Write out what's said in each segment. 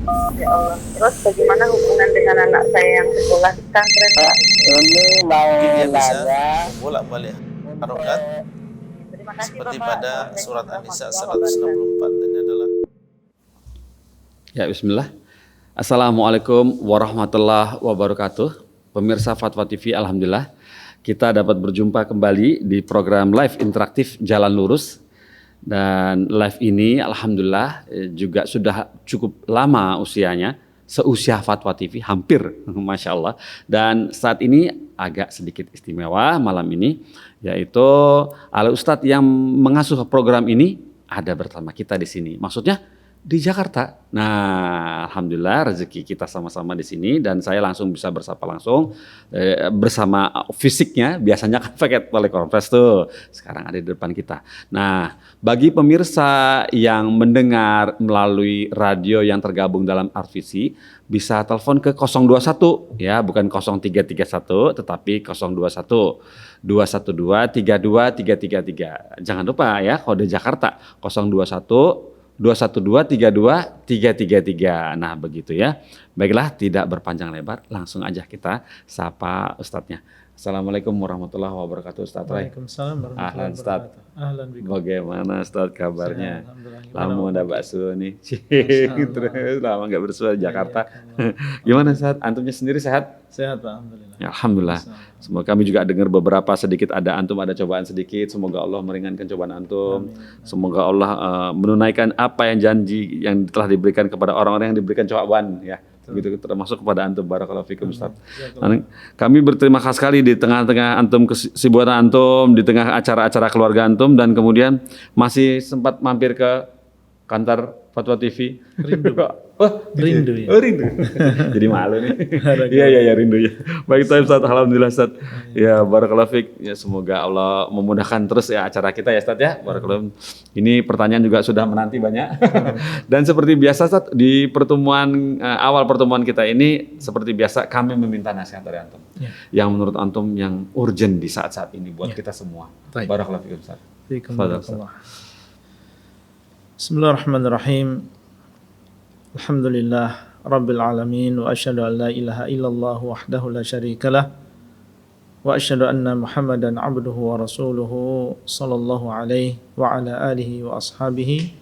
Ya Allah. Terus bagaimana hubungan dengan anak saya yang sekolah di pesantren, Pak? Ini mau Mungkin dia bisa nanya bolak-balik untuk harokat Terima kasih seperti Bapak. pada Assalamualaikum surat An-Nisa warahmatullahi wabarakatuh. 164. Ini adalah Ya, bismillah. Assalamualaikum warahmatullahi wabarakatuh. Pemirsa Fatwa TV, alhamdulillah kita dapat berjumpa kembali di program live interaktif Jalan Lurus. Dan live ini alhamdulillah juga sudah cukup lama usianya, seusia Fatwa TV hampir, Masya Allah. Dan saat ini agak sedikit istimewa malam ini, yaitu Al Ustadz yang mengasuh program ini ada bersama kita di sini. Maksudnya di Jakarta. Nah, alhamdulillah rezeki kita sama-sama di sini dan saya langsung bisa bersapa langsung bersama fisiknya. Biasanya kan pakai telekonferensi tuh. Sekarang ada di depan kita. Nah, bagi pemirsa yang mendengar melalui radio yang tergabung dalam RVC bisa telepon ke 021 ya, bukan 0331 tetapi 021 212 32333. Jangan lupa ya kode Jakarta 021 212-32-333. Nah begitu ya. Baiklah, tidak berpanjang lebar, langsung aja kita sapa Ustadznya. Assalamualaikum warahmatullahi wabarakatuh, Ustadz. Waalaikumsalam warahmatullahi Ahlan, Ustadz. wabarakatuh. Ahlan bikum. Bagaimana Ustadz kabarnya? Alhamdulillah. Lama ada bakso nih. Allah. Terus lama nggak bersua di Jakarta. Iya, Gimana Ustadz? Antumnya sendiri sehat? Sehat Pak, alhamdulillah. Ya, alhamdulillah. Semoga kami juga dengar beberapa sedikit ada antum ada cobaan sedikit. Semoga Allah meringankan cobaan antum. Semoga Allah menunaikan apa yang janji yang telah diberikan kepada orang-orang yang diberikan cobaan ya. Begitu termasuk kepada antum. Barakallahu fikum Ustaz. Kami berterima kasih sekali di tengah-tengah antum kesibukan antum, di tengah acara-acara keluarga antum dan kemudian masih sempat mampir ke kantor Fatwa TV. Rindu. Oh, Rindu ya. Oh, rindu. Jadi malu nih. Iya rindu ya. Baik Ustaz, alhamdulillah Ustaz. Ya barakallahu fik. Ya semoga Allah memudahkan terus ya acara kita ya Ustaz ya. Barakallahu. Ini pertanyaan juga sudah menanti banyak. Dan seperti biasa Ustaz di pertemuan awal pertemuan kita ini seperti biasa kami meminta nasihat dari antum. Ya. Yang menurut antum yang urgent di saat-saat ini buat kita semua. Baik. Barakallahu fikum Ustaz. Barakallah. Bismillahirrahmanirrahim. Alhamdulillah Rabbil Alamin wa asyhadu an la ilaha illallah wahdahu la syarikalah wa asyhadu anna Muhammadan abduhu wa rasuluhu sallallahu alaihi wa ala alihi wa ashabihi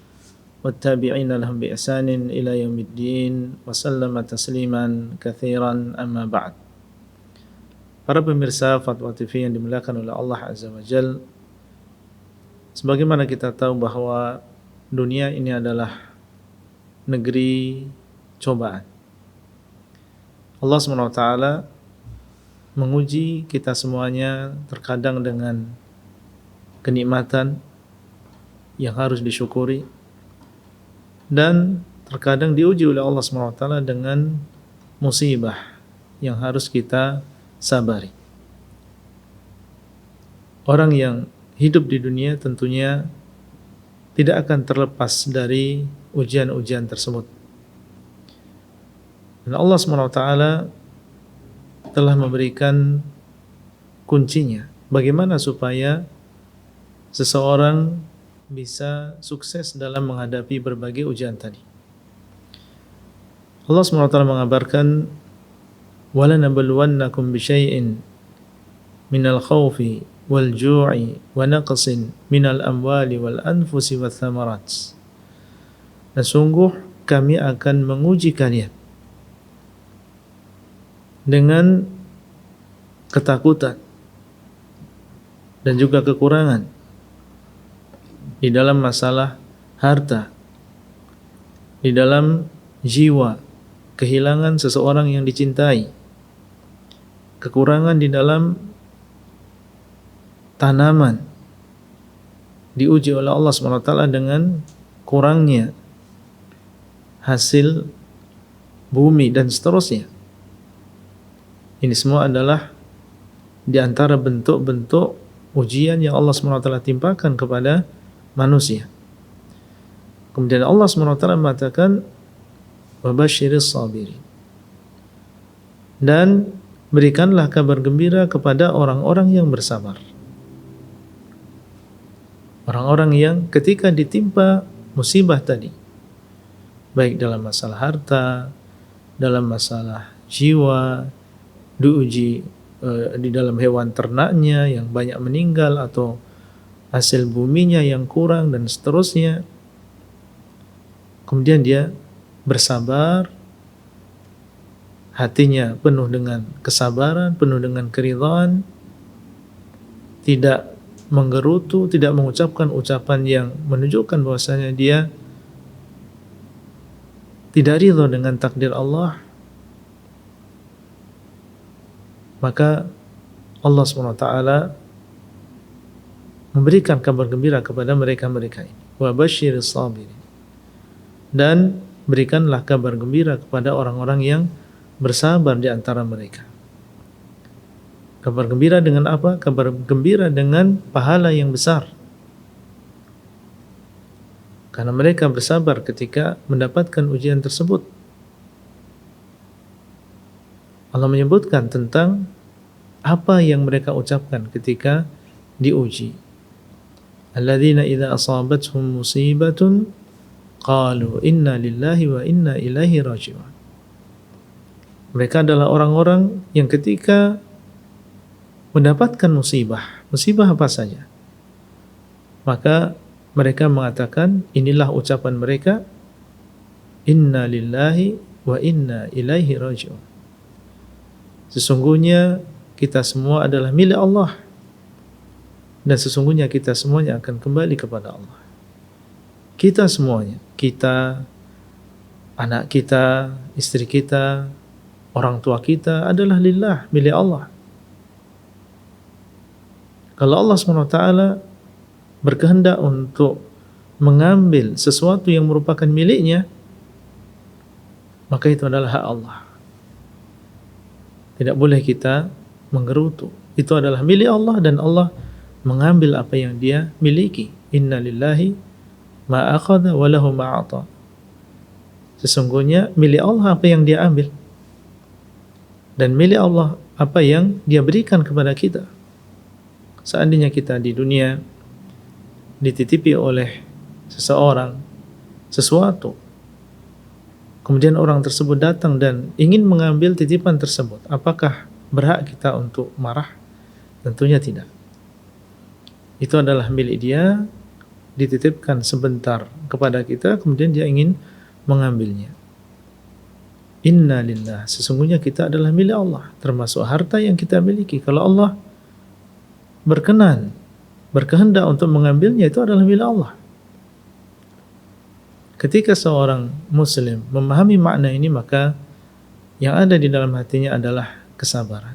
wattabi'ina lahum bi ihsanin ila yaumiddin wa sallama tasliman katsiran amma ba'd. Para pemirsa Fatwa TV yang dimuliakan oleh Allah Azza wa Jalla, sebagaimana kita tahu bahwa dunia ini adalah negeri cobaan. Allah SWT menguji kita semuanya terkadang dengan kenikmatan yang harus disyukuri dan terkadang diuji oleh Allah SWT dengan musibah yang harus kita sabari. Orang yang hidup di dunia tentunya tidak akan terlepas dari ujian-ujian tersebut. Dan Allah SWT telah memberikan kuncinya. Bagaimana supaya seseorang bisa sukses dalam menghadapi berbagai ujian tadi. Allah SWT mengabarkan, وَلَنَبْلُوَنَّكُمْ بِشَيْءٍ مِنَ الْخَوْفِ وَالْجُوعِ وَنَقْصٍ مِنَ الْأَمْوَالِ وَالْأَنْفُسِ وَالثَّمَرَاتِ. Dan sungguh kami akan menguji kalian dengan ketakutan dan juga kekurangan di dalam masalah harta, di dalam jiwa, kehilangan seseorang yang dicintai, kekurangan di dalam tanaman, diuji oleh Allah SWT dengan kurangnya hasil bumi dan seterusnya. Ini semua adalah di antara bentuk-bentuk ujian yang Allah SWT timpakan kepada manusia. Kemudian Allah SWT mengatakan wabasyiris sabirin, dan berikanlah kabar gembira kepada orang-orang yang bersabar. Orang-orang yang ketika ditimpa musibah tadi, baik dalam masalah harta, dalam masalah jiwa, diuji di dalam hewan ternaknya yang banyak meninggal atau hasil buminya yang kurang dan seterusnya. Kemudian dia bersabar, hatinya penuh dengan kesabaran, penuh dengan keridhaan, tidak menggerutu, tidak mengucapkan ucapan yang menunjukkan bahwasanya dia tidak ridha dengan takdir Allah. Maka Allah SWT memberikan kabar gembira kepada mereka-mereka ini. Wa basyiris sabirin. Dan berikanlah kabar gembira kepada orang-orang yang bersabar di antara mereka. Kabar gembira dengan apa? Kabar gembira dengan pahala yang besar. Karena mereka bersabar ketika mendapatkan ujian tersebut. Allah menyebutkan tentang apa yang mereka ucapkan ketika diuji. Alladzina idza asabatuhum musibatun qalu inna lillahi wa inna ilaihi raji'un. Mereka adalah orang-orang yang ketika mendapatkan musibah apa saja, maka mereka mengatakan, inilah ucapan mereka, inna lillahi wa inna ilaihi raji'un. Sesungguhnya kita semua adalah milik Allah, dan sesungguhnya kita semuanya akan kembali kepada Allah. Kita semuanya, kita, anak kita, istri kita, orang tua kita adalah lillah, milik Allah. Kalau Allah SWT berkehendak untuk mengambil sesuatu yang merupakan miliknya, maka itu adalah hak Allah. Tidak boleh kita menggerutu. Itu adalah milik Allah dan Allah mengambil apa yang dia miliki. Inna lillahi ma akhadha wa lahu ma ata. Sesungguhnya milik Allah apa yang dia ambil, dan milik Allah apa yang dia berikan kepada kita. Seandainya kita di dunia dititipi oleh seseorang sesuatu, kemudian orang tersebut datang dan ingin mengambil titipan tersebut, apakah berhak kita untuk marah? Tentunya tidak. Itu adalah milik dia, dititipkan sebentar kepada kita, kemudian dia ingin mengambilnya. Inna lillah, sesungguhnya kita adalah milik Allah, termasuk harta yang kita miliki. Kalau Allah berkehendak untuk mengambilnya, itu adalah milik Allah. Ketika seorang muslim memahami makna ini, maka yang ada di dalam hatinya adalah kesabaran.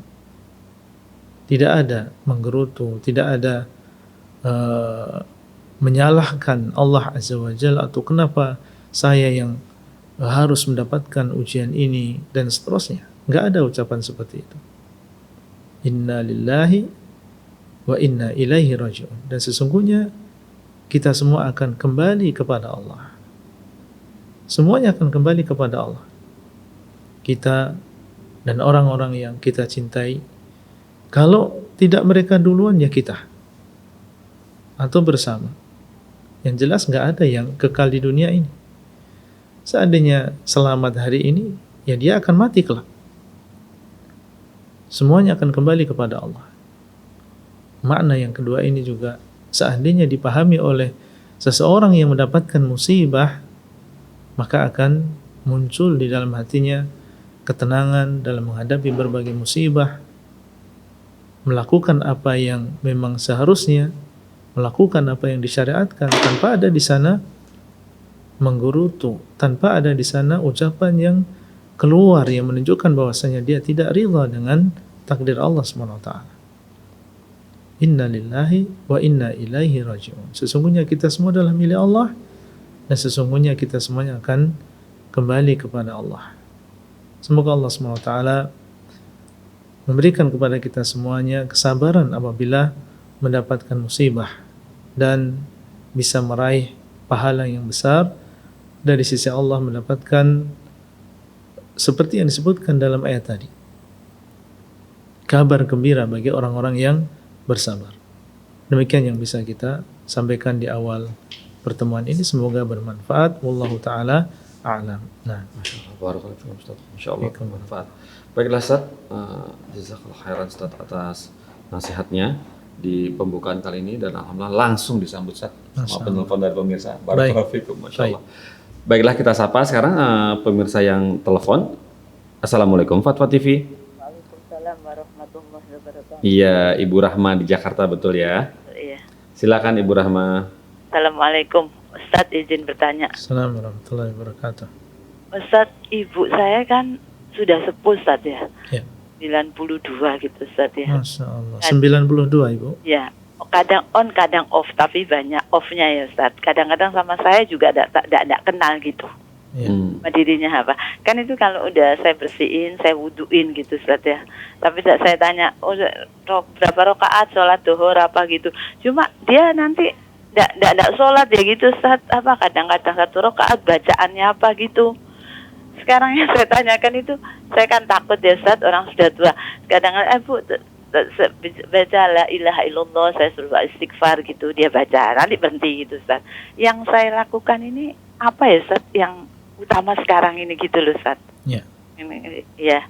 Tidak ada menggerutu, tidak ada menyalahkan Allah Azza wa Jalla, atau kenapa saya yang harus mendapatkan ujian ini, dan seterusnya. Enggak ada ucapan seperti itu. Inna lillahi wa inna ilaihi raji'un. Dan sesungguhnya kita semua akan kembali kepada Allah. Semuanya akan kembali kepada Allah. Kita dan orang-orang yang kita cintai. Kalau tidak mereka duluan, ya kita, atau bersama. Yang jelas nggak ada yang kekal di dunia ini. Seandainya selamat hari ini, ya dia akan mati kelak. Semuanya akan kembali kepada Allah. Makna yang kedua ini juga seandainya dipahami oleh seseorang yang mendapatkan musibah, maka akan muncul di dalam hatinya ketenangan dalam menghadapi berbagai musibah, melakukan apa yang memang seharusnya, melakukan apa yang disyariatkan, tanpa ada di sana menggerutu, tanpa ada di sana ucapan yang keluar yang menunjukkan bahwasanya dia tidak ridha dengan takdir Allah SWT. Inna lillahi wa inna ilaihi raji'un. Sesungguhnya kita semua adalah milik Allah, dan sesungguhnya kita semuanya akan kembali kepada Allah. Semoga Allah SWT memberikan kepada kita semuanya kesabaran apabila mendapatkan musibah, dan bisa meraih pahala yang besar dari sisi Allah, mendapatkan seperti yang disebutkan dalam ayat tadi, kabar gembira bagi orang-orang yang bersabar. Demikian yang bisa kita sampaikan di awal pertemuan ini. Semoga bermanfaat. Wallahu ta'ala a'lam. Nah, Barakallahu fikum Ustaz. Insyaallah bermanfaat. Baiklah Ustaz, jazakallahu khairan Ustaz atas nasihatnya di pembukaan kali ini dan alhamdulillah langsung disambut Ustaz sama penelpon dari pemirsa. Barakallahu fikum, masyaallah. Baiklah kita sapa sekarang pemirsa yang telepon. Assalamualaikum Fatwa TV. Waalaikumsalam warahmatullahi wabarakatuh. Iya, Ibu Rahma di Jakarta betul ya? Iya. Silakan Ibu Rahma. Assalamualaikum. Ustadz izin bertanya. Assalamualaikum warahmatullahi wabarakatuh. Ustadz, ibu saya kan sudah sepuh Ustadz ya. Ya. 92 gitu Ustadz ya. Masya Allah. 92 Ibu. Ya. Kadang on, kadang off, tapi banyak off-nya ya Ustadz. Kadang-kadang sama saya juga tidak kenal gitu. Ya. Sama dirinya apa. Kan itu kalau udah saya bersihin, saya wuduin gitu Ustadz ya. Tapi saya tanya, berapa rakaat sholat duhur apa gitu. Cuma dia nanti tidak sholat ya gitu Ustadz. Apa kadang-kadang 1 rakaat bacaannya apa gitu. Sekarang yang saya tanyakan itu, saya kan takut ya Ustadz, orang sudah tua. Kadang-kadang Bu baca la ilaha illallah, saya suruh istighfar gitu, dia baca, nanti berhenti gitu Ustadz. Yang saya lakukan ini apa ya Ustadz yang utama sekarang ini gitu loh Ustadz. Ya. Ini, ya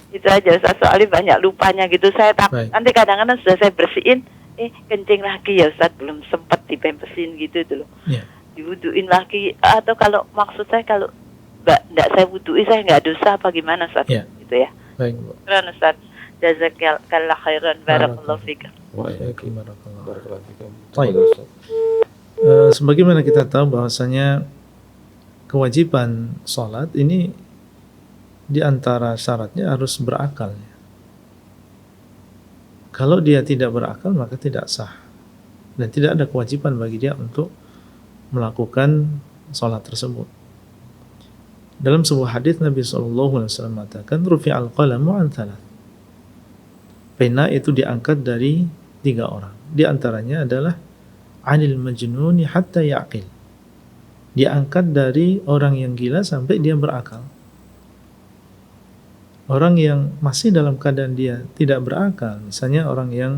itu aja Ustadz, soalnya banyak lupanya gitu. Saya takut nanti kadang-kadang sudah saya bersihin, kencing lagi ya Ustadz, belum sempat dipempesin gitu itu loh. Ya. Diwuduin lagi, atau kalau maksud saya kalau enggak saya wuduin saya enggak dosa apa gimana Ustaz? Ya. Gitu ya. Baik, Bu. Keren Ustaz. Jazakallah khairan, barakallahu fikum. Waalaikumsalam. Barakallahu fikum. Baik. Sebagaimana kita tahu bahwasanya kewajiban sholat ini di antara syaratnya harus berakal. Kalau dia tidak berakal maka tidak sah dan tidak ada kewajiban bagi dia untuk melakukan sholat tersebut. Dalam sebuah hadis Nabi SAW mengatakan, rufi'al qalamu an thalath. Pena itu diangkat dari 3 orang. Di antaranya adalah anil majnuni hatta ya'qil. Diangkat dari orang yang gila sampai dia berakal. Orang yang masih dalam keadaan dia tidak berakal, misalnya orang yang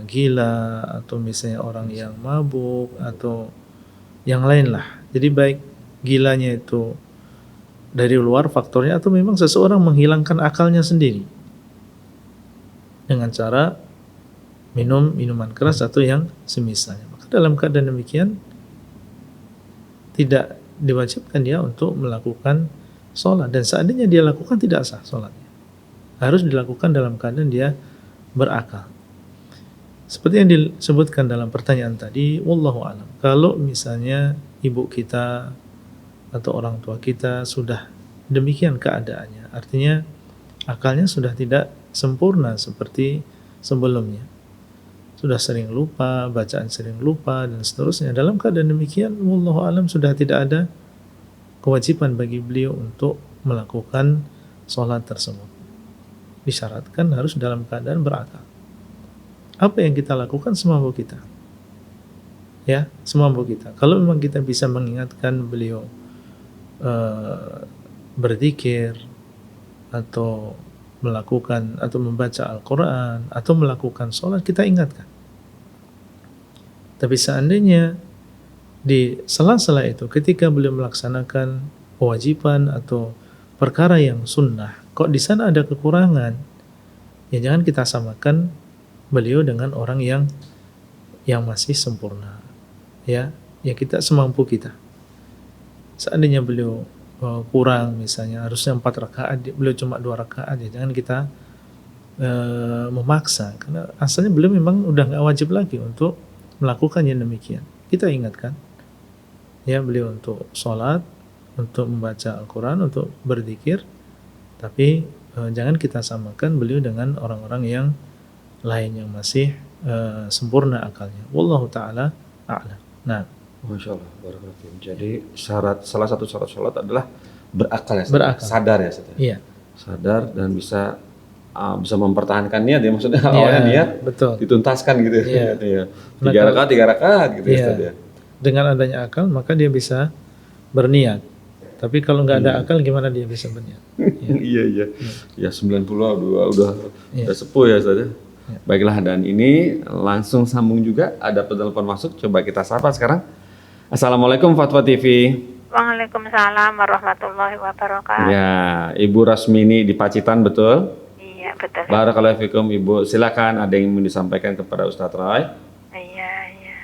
gila, atau misalnya orang yang mabuk, atau yang lain lah. Jadi baik gilanya itu dari luar faktornya, atau memang seseorang menghilangkan akalnya sendiri dengan cara minum minuman keras atau yang semisalnya. Maka dalam keadaan demikian tidak diwajibkan dia untuk melakukan sholat, dan seandainya dia lakukan tidak sah sholatnya. Harus dilakukan dalam keadaan dia berakal. Seperti yang disebutkan dalam pertanyaan tadi, wallahu alam. Kalau misalnya ibu kita atau orang tua kita sudah demikian keadaannya, artinya akalnya sudah tidak sempurna seperti sebelumnya, sudah sering lupa, bacaan sering lupa dan seterusnya. Dalam keadaan demikian, wallahu alam, sudah tidak ada kewajiban bagi beliau untuk melakukan sholat tersebut. Disyaratkan harus dalam keadaan berakal. Apa yang kita lakukan semampu kita, ya, semampu kita. Kalau memang kita bisa mengingatkan beliau berzikir atau melakukan atau membaca Al-Quran atau melakukan sholat, kita ingatkan. Tapi seandainya di sela-sela itu ketika beliau melaksanakan kewajiban atau perkara yang sunnah, kok di sana ada kekurangan, ya jangan kita samakan beliau dengan orang yang masih sempurna. Ya kita semampu kita. Seandainya beliau kurang, misalnya harusnya 4 rakaat, beliau cuma 2 rakaat, ya jangan kita memaksa, karena asalnya beliau memang udah nggak wajib lagi untuk melakukan yang demikian. Kita ingatkan ya beliau untuk sholat, untuk membaca Al-Quran, untuk berzikir, tapi jangan kita samakan beliau dengan orang-orang yang lain yang masih sempurna akalnya. Wallahu ta'ala a'lam. Nah, Masya Allah, barakallahu fikum. Jadi salah satu syarat sholat adalah berakal ya, berakal. Sadar ya, Ustaz. Iya. Sadar dan bisa mempertahankan niat ya, maksudnya awalnya niat betul. dituntaskan gitu ya. Iya. 3 rakaat gitu ya, Ustaz ya. Dengan adanya akal maka dia bisa berniat. Tapi kalau nggak ada akal gimana dia bisa berniat? Iya. Ya 92 udah sepuh ya, Ustaz ya. Baiklah, dan ini langsung sambung juga, ada penelpon masuk, coba kita sapa sekarang. Assalamualaikum Fatwa TV. Waalaikumsalam warahmatullahi wabarakatuh. Ya, Ibu Rasmini di Pacitan, betul? Iya, betul. Barakallahu fikum, Ibu. Silakan, ada yang ingin disampaikan kepada Ustadz Roy? Iya, iya.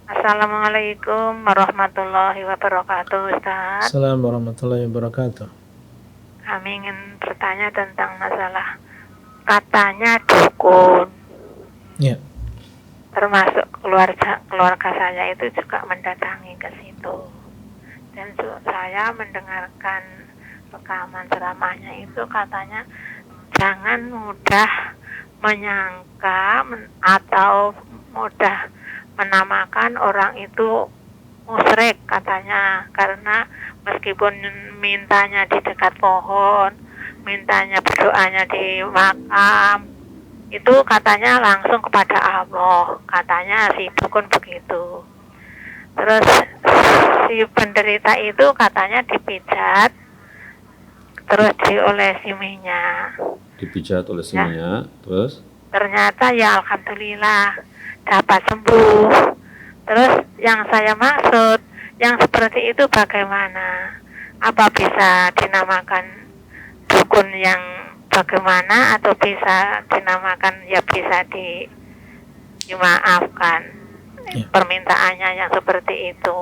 Assalamualaikum warahmatullahi wabarakatuh, Ustaz. Assalamualaikum warahmatullahi wabarakatuh. Kami ingin bertanya tentang masalah katanya dukun. Ya. Termasuk keluarga saya itu juga mendatangi ke situ. Dan saya mendengarkan rekaman ceramahnya itu katanya jangan mudah menyangka atau mudah menamakan orang itu musyrik katanya, karena meskipun mintanya di dekat pohon, mintanya berdoanya di makam, itu katanya langsung kepada Allah, katanya si dukun begitu. Terus si penderita itu katanya dipijat, terus diolesi minyak. Dipijat oleh semuanya, terus? Ternyata ya alhamdulillah dapat sembuh. Terus yang saya maksud, yang seperti itu bagaimana? Apa bisa dinamakan dukun yang bagaimana, atau bisa dinamakan ya bisa dimaafkan permintaannya yang seperti itu?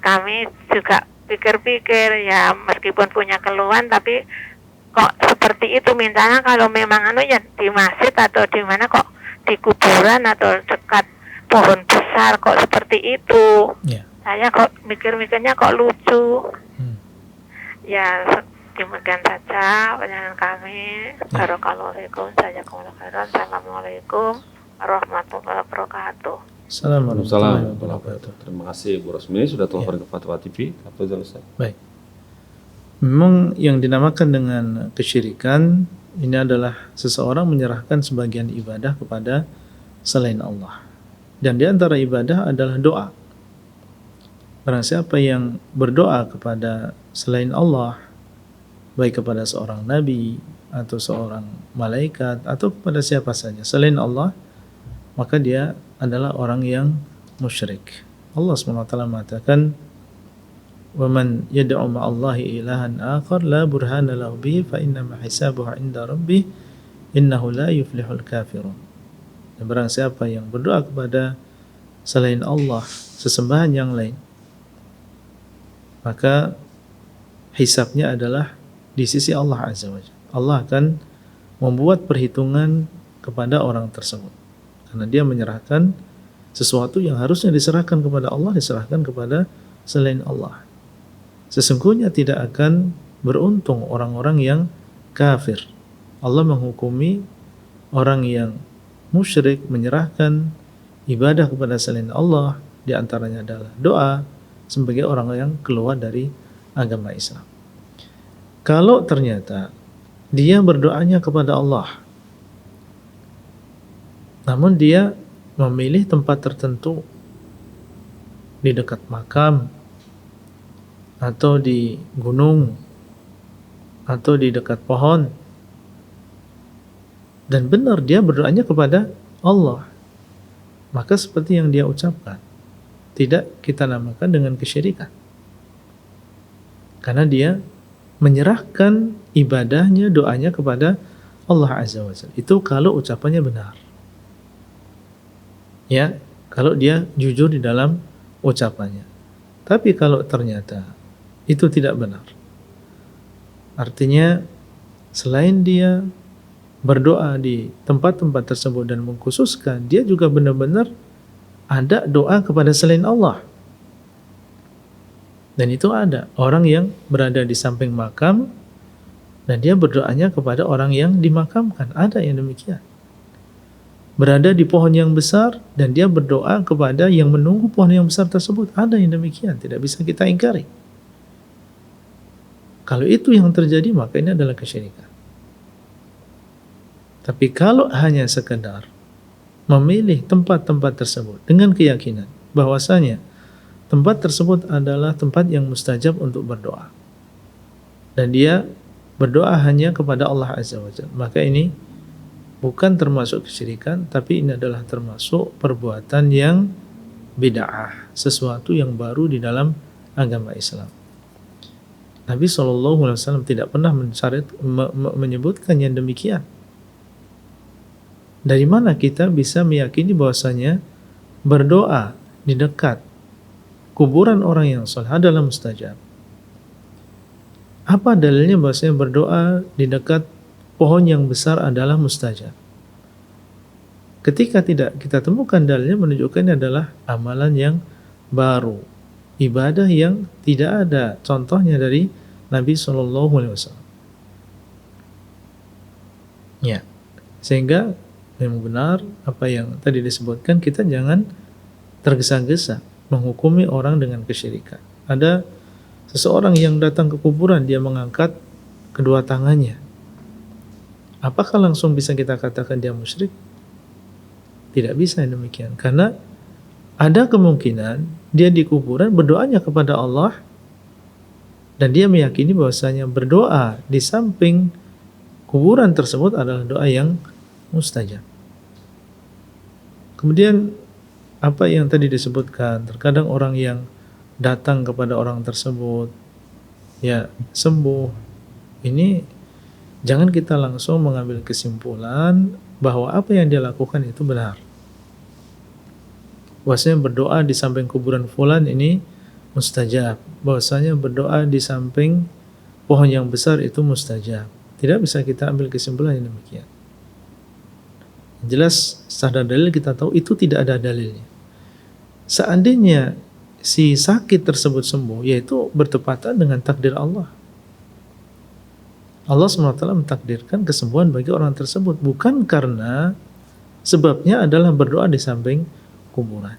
Kami juga pikir-pikir ya meskipun punya keluhan, tapi kok seperti itu mintanya, kalau memang ya di masjid atau di mana, kok di kuburan atau dekat pohon besar kok seperti itu. Saya kok mikir-mikirnya kok lucu. Ya demikian saja penjelasan kami. Barakallahu fikum. Assalamualaikum warahmatullahi wabarakatuh. Assalamualaikum warahmatullahi wabarakatuh. Terima kasih Bu Rosmini sudah telepon ke Fatwa TV. Baik. Memang yang dinamakan dengan kesyirikan ini adalah seseorang menyerahkan sebagian ibadah kepada selain Allah. Dan di antara ibadah adalah doa. Barang siapa yang berdoa kepada selain Allah, baik kepada seorang nabi atau seorang malaikat atau kepada siapa saja selain Allah, maka dia adalah orang yang musyrik. Allah SWT mengatakan, وَمَنْ يَدْعُ مَعَ اللَّهِ إِلَهًا آخَرَ لَا بُرْهَانَ لَهُ بِهِ فَإِنَّمَا حِسَابُهُ عِنْدَ رَبِّهِ إِنَّهُ لَا يُفْلِحُ الْكَافِرُونَ. Dan barang siapa yang berdoa kepada selain Allah, sesembahan yang lain, maka hisabnya adalah di sisi Allah Azza wa Jalla. Allah akan membuat perhitungan kepada orang tersebut, karena dia menyerahkan sesuatu yang harusnya diserahkan kepada Allah, diserahkan kepada selain Allah. Sesungguhnya tidak akan beruntung orang-orang yang kafir. Allah menghukumi orang yang musyrik menyerahkan ibadah kepada selain Allah, di antaranya adalah doa, sebagai orang yang keluar dari agama Islam. Kalau ternyata dia berdoanya kepada Allah, namun dia memilih tempat tertentu di dekat makam, atau di gunung, atau di dekat pohon, dan benar dia berdoanya kepada Allah, maka seperti yang dia ucapkan tidak kita namakan dengan kesyirikan, karena dia menyerahkan ibadahnya, doanya kepada Allah Azza wa Jalla. Itu kalau ucapannya benar, ya, kalau dia jujur di dalam ucapannya. Tapi kalau ternyata itu tidak benar, artinya selain dia berdoa di tempat-tempat tersebut dan mengkhususkan, dia juga benar-benar ada doa kepada selain Allah. Dan itu ada orang yang berada di samping makam dan dia berdoanya kepada orang yang dimakamkan. Ada yang demikian. Berada di pohon yang besar dan dia berdoa kepada yang menunggu pohon yang besar tersebut. Ada yang demikian, tidak bisa kita ingkari. Kalau itu yang terjadi, maka ini adalah kesyirikan. Tapi kalau hanya sekedar memilih tempat-tempat tersebut dengan keyakinan bahwasanya tempat tersebut adalah tempat yang mustajab untuk berdoa, dan dia berdoa hanya kepada Allah Azza wa Jalla, maka ini bukan termasuk kesyirikan, tapi ini adalah termasuk perbuatan yang bid'ah. sesuatu yang baru di dalam agama Islam. Nabi SAW tidak pernah menyebutkan yang demikian. Dari mana kita bisa meyakini bahwasanya berdoa di dekat kuburan orang yang saleh adalah mustajab? Apa dalilnya bahwasanya berdoa di dekat pohon yang besar adalah mustajab? Ketika tidak kita temukan dalilnya, menunjukkan adalah amalan yang baru, ibadah yang tidak ada contohnya dari Nabi SAW. Ya, sehingga memang benar apa yang tadi disebutkan, kita jangan tergesa-gesa menghukumi orang dengan kesyirikan. Ada seseorang yang datang ke kuburan, dia mengangkat kedua tangannya. Apakah langsung bisa kita katakan dia musyrik? Tidak bisa demikian, karena ada kemungkinan dia di kuburan berdoanya kepada Allah dan dia meyakini bahwasanya berdoa di samping kuburan tersebut adalah doa yang mustajab. Kemudian apa yang tadi disebutkan, terkadang orang yang datang kepada orang tersebut ya sembuh, ini jangan kita langsung mengambil kesimpulan bahwa apa yang dia lakukan itu benar. Bahwasanya berdoa di samping kuburan fulan ini mustajab, bahwasanya berdoa di samping pohon yang besar itu mustajab. Tidak bisa kita ambil kesimpulan yang demikian. Jelas secara dalil kita tahu itu tidak ada dalilnya. Seandainya si sakit tersebut sembuh, yaitu bertepatan dengan takdir Allah. Allah SWT mentakdirkan kesembuhan bagi orang tersebut, bukan karena sebabnya adalah berdoa di samping kuburan.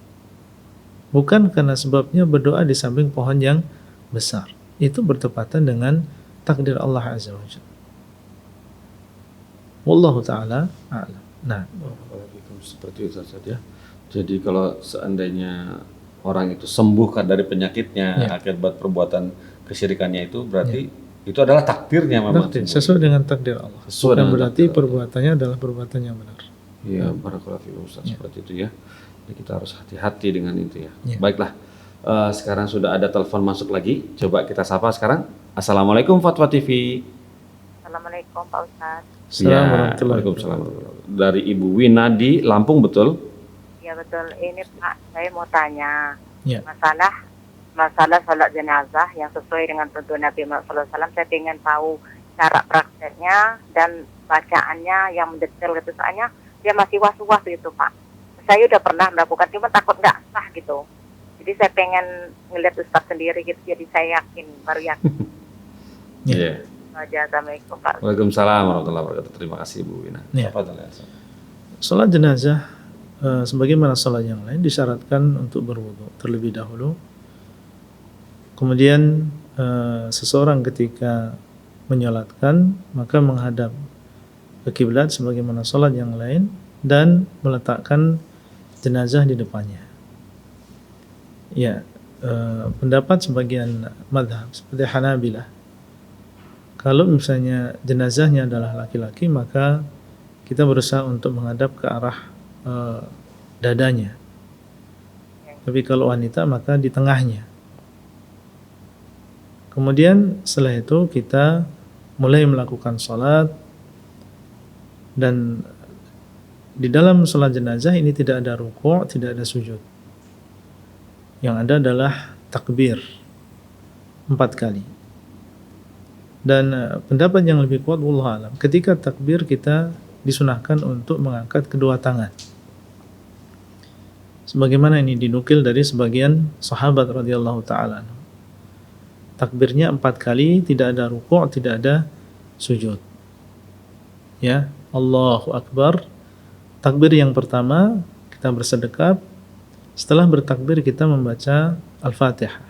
Bukan karena sebabnya berdoa di samping pohon yang besar. Itu bertepatan dengan takdir Allah Azza wa Jalla. Wallahu ta'ala a'lam. Nah, seperti itu saja. Jadi kalau seandainya orang itu sembuh dari penyakitnya akibat perbuatan kesyirikannya itu, berarti itu adalah takdirnya memang. Takdir, sesuai dengan takdir Allah. Dan berarti perbuatannya adalah perbuatan yang benar. Iya, barakallahu fiikum Ustaz, seperti itu ya. Jadi kita harus hati-hati dengan itu ya. Baiklah, sekarang sudah ada telepon masuk lagi. Coba kita sapa sekarang. Assalamualaikum Fatwa TV. Assalamualaikum Pak Ustaz. Waalaikumsalam. Dari Ibu Winadi Lampung, betul? Ya betul. Ini Pak, saya mau tanya masalah salat jenazah yang sesuai dengan tuntunan Nabi Muhammad SAW. Saya ingin tahu cara prakteknya dan bacaannya yang mendetail gitu. Soalnya dia masih was-was gitu Pak. Saya udah pernah melakukan, cuma takut nggak sah gitu. Jadi saya pengen ngeliat Ustaz sendiri gitu, jadi saya yakin, baru yakin. Iya. Assalamualaikum Pak. Waalaikumsalam warahmatullahi wabarakatuh. Terima kasih Bu Wina. Salat jenazah sebagaimana salat yang lain disyaratkan untuk berwudu terlebih dahulu. Kemudian seseorang ketika menyolatkan maka menghadap ke kiblat sebagaimana salat yang lain dan meletakkan jenazah di depannya. Ya, pendapat sebagian madhab seperti Hanabilah, kalau misalnya jenazahnya adalah laki-laki maka kita berusaha untuk menghadap ke arah dadanya. Tapi kalau wanita maka di tengahnya. Kemudian setelah itu kita mulai melakukan sholat, dan di dalam sholat jenazah ini tidak ada ruku', tidak ada sujud. Yang ada adalah takbir 4 kali. Dan pendapat yang lebih kuat wallahu alam, ketika takbir kita disunahkan untuk mengangkat kedua tangan. Sebagaimana ini dinukil dari sebagian sahabat radhiyallahu taala. Takbirnya 4 kali, tidak ada ruku', tidak ada sujud. Ya, Allahu Akbar. Takbir yang pertama kita bersedekap. Setelah bertakbir kita membaca Al-Fatihah.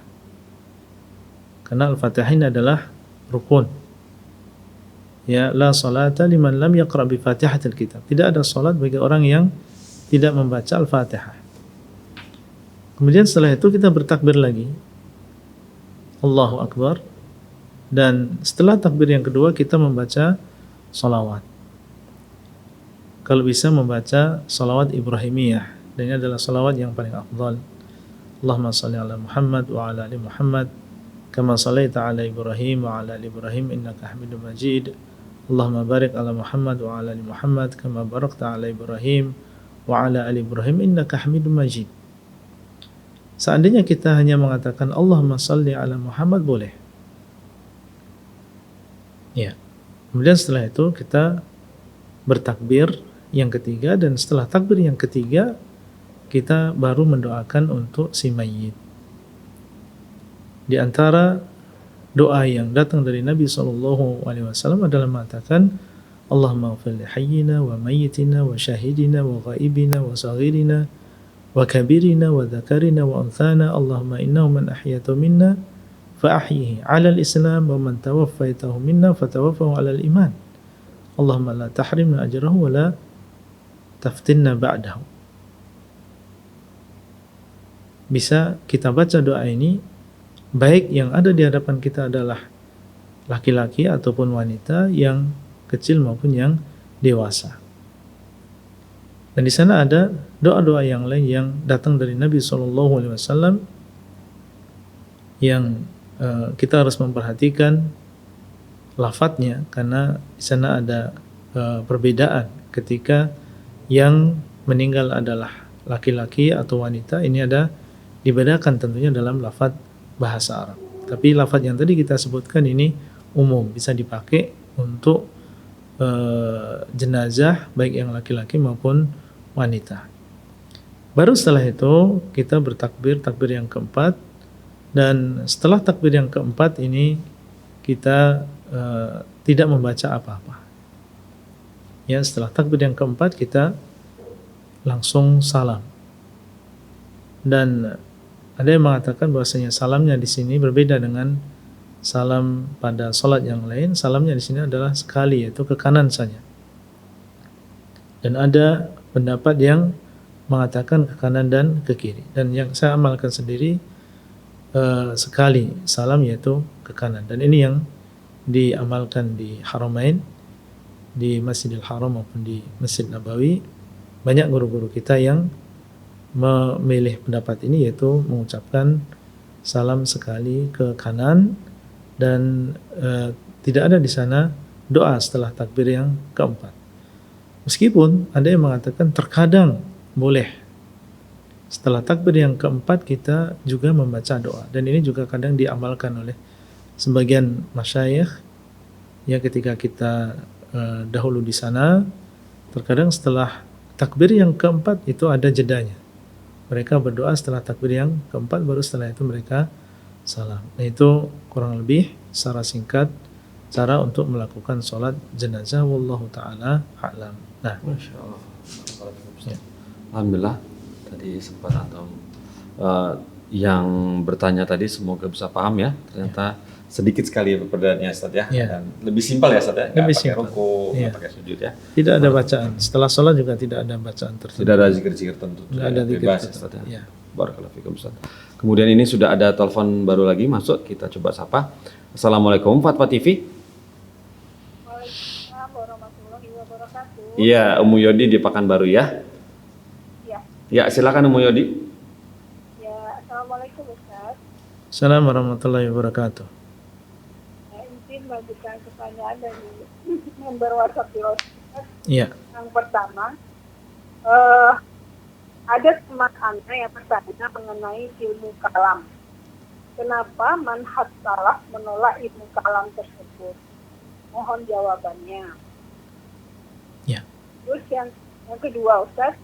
Karena Al-Fatihah ini adalah rukun. Ya, la salata liman lam yaqra bi Fatihatil Kitab. Tidak ada salat bagi orang yang tidak membaca Al-Fatihah. Kemudian setelah itu kita bertakbir lagi. Allahu Akbar. Dan setelah takbir yang kedua kita membaca salawat. Kalau bisa membaca salawat Ibrahimiyah, dan ini adalah salawat yang paling afdal. Allahumma salli ala Muhammad wa ala ali Muhammad kama sallaita ala Ibrahim wa ala ali Ibrahim innaka Hamidum Majid. Allahumma barik ala Muhammad wa ala ali Muhammad kama barakta ala Ibrahim wa ala ali Ibrahim innaka Hamidum Majid. Seandainya kita hanya mengatakan Allahumma salli ala Muhammad boleh. Ya. Kemudian setelah itu kita bertakbir yang ketiga, dan setelah takbir yang ketiga kita baru mendoakan untuk si mayit. Di antara doa yang datang dari Nabi SAW adalah mengatakan Allahumma ighfir li hayyina wa mayyitina wa syahidina wa ghaibina wa saghirina wa kabirina wa dhakarina wa unthana Allahumma innahu man ahyaytahu minna fa ahyihi 'ala al-islam wa man tawaffaytahu minna fatawaffahu 'ala al-iman Allahumma la tahrimna ajrahu wa la taftinna ba'dahu. Bisa kita baca doa ini baik yang ada di hadapan kita adalah laki-laki ataupun wanita, yang kecil maupun yang dewasa. Dan di sana ada doa-doa yang lain yang datang dari Nabi SAW yang kita harus memperhatikan lafadznya, karena di sana ada perbedaan ketika yang meninggal adalah laki-laki atau wanita. Ini ada dibedakan tentunya dalam lafadz bahasa Arab. Tapi lafadz yang tadi kita sebutkan ini umum, bisa dipakai untuk jenazah baik yang laki-laki maupun wanita. Baru setelah itu kita bertakbir, takbir yang keempat, dan setelah takbir yang keempat ini kita tidak membaca apa-apa. Ya, setelah takbir yang keempat kita langsung salam. Dan ada yang mengatakan bahwasanya salamnya di sini berbeda dengan salam pada sholat yang lain. Salamnya di sini adalah sekali, yaitu ke kanan saja. Dan ada pendapat yang mengatakan ke kanan dan ke kiri. Dan yang saya amalkan sendiri sekali salam, yaitu ke kanan. Dan ini yang diamalkan di Haramain, di Masjidil Haram maupun di Masjid Nabawi. Banyak guru-guru kita yang memilih pendapat ini, yaitu mengucapkan salam sekali ke kanan, dan tidak ada di sana doa setelah takbir yang keempat. Meskipun ada yang mengatakan terkadang boleh setelah takbir yang keempat kita juga membaca doa, dan ini juga kadang diamalkan oleh sebagian masyayikh ya. Ketika kita dahulu di sana, terkadang setelah takbir yang keempat itu ada jedanya. Mereka berdoa setelah takbir yang keempat, baru setelah itu mereka salam. Nah, itu kurang lebih secara singkat cara untuk melakukan sholat jenazah. Wallahu ta'ala a'lam. Nah, Masya Allah. Alhamdulillah, tadi sempat antum yang bertanya tadi semoga bisa paham ya. Ternyata sedikit sekali perbedaannya Ustaz ya. Dan lebih simpel ya Ustaz ya. Nggak pakai ruku, nggak pakai sujud ya. Tidak ada bacaan. Setelah sholat juga tidak ada bacaan tertentu. Tidak ada zikir-zikir tertentu. Tidak ada zikir bebas Ustaz ya. Barakallahu fikum Ustaz. Kemudian ini sudah ada telepon baru lagi masuk, kita coba sapa. Assalamualaikum Fatwa TV. Waalaikumsalam warahmatullahi wabarakatuh. Iya, Ummu Yodi di Pekanbaru ya. Ya. Ya, silakan Ummu Yodi. Ya, assalamualaikum Ustaz. Assalamualaikum warahmatullahi wabarakatuh. Izin mengajukan pertanyaan dari member WhatsApp di Ustaz. Iya. Yang pertama, ada teman Anda yang bertanya mengenai ilmu kalam. Kenapa manhaj salaf menolak ilmu kalam tersebut? Mohon jawabannya. Ya. Terus yang kedua Ustaz,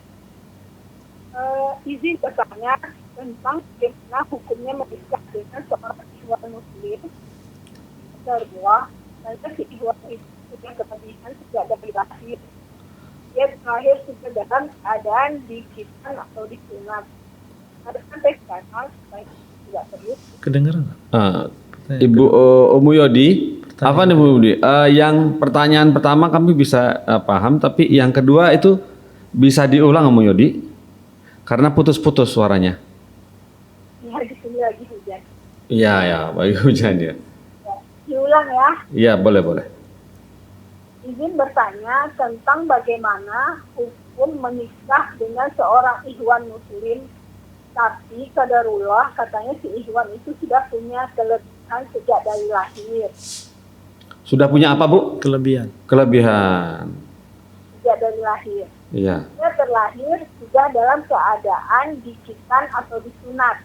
izin bertanya tentang bagaimana hukumnya menikah dengan seorang ikhwan muslim terbuah, dan si ikhwan itu punya kepentingan sejak dari lahir. Dia terakhir sudah dalam keadaan di kitan atau di sunat. Ada sampai sekarang supaya tidak serius. Kedengaran? Ibu Ummu Yodi, apa nih Bu Yodi? Yang pertanyaan pertama kami bisa paham, tapi yang kedua itu bisa diulang Ummu Yodi, karena putus-putus suaranya. Ya, di sini lagi hujan. Iya ya, bagi hujan ya. Diulang ya. Iya, boleh. Izin bertanya tentang bagaimana hukum menikah dengan seorang ikhwan muslim Tapi qadarullah katanya si Ikhwan itu sudah punya kelebihan sejak dari lahir. Sudah punya apa, Bu? Kelebihan. Kelebihan. Sejak dari lahir. Iya. Dia terlahir sudah dalam keadaan dikitan atau disunat.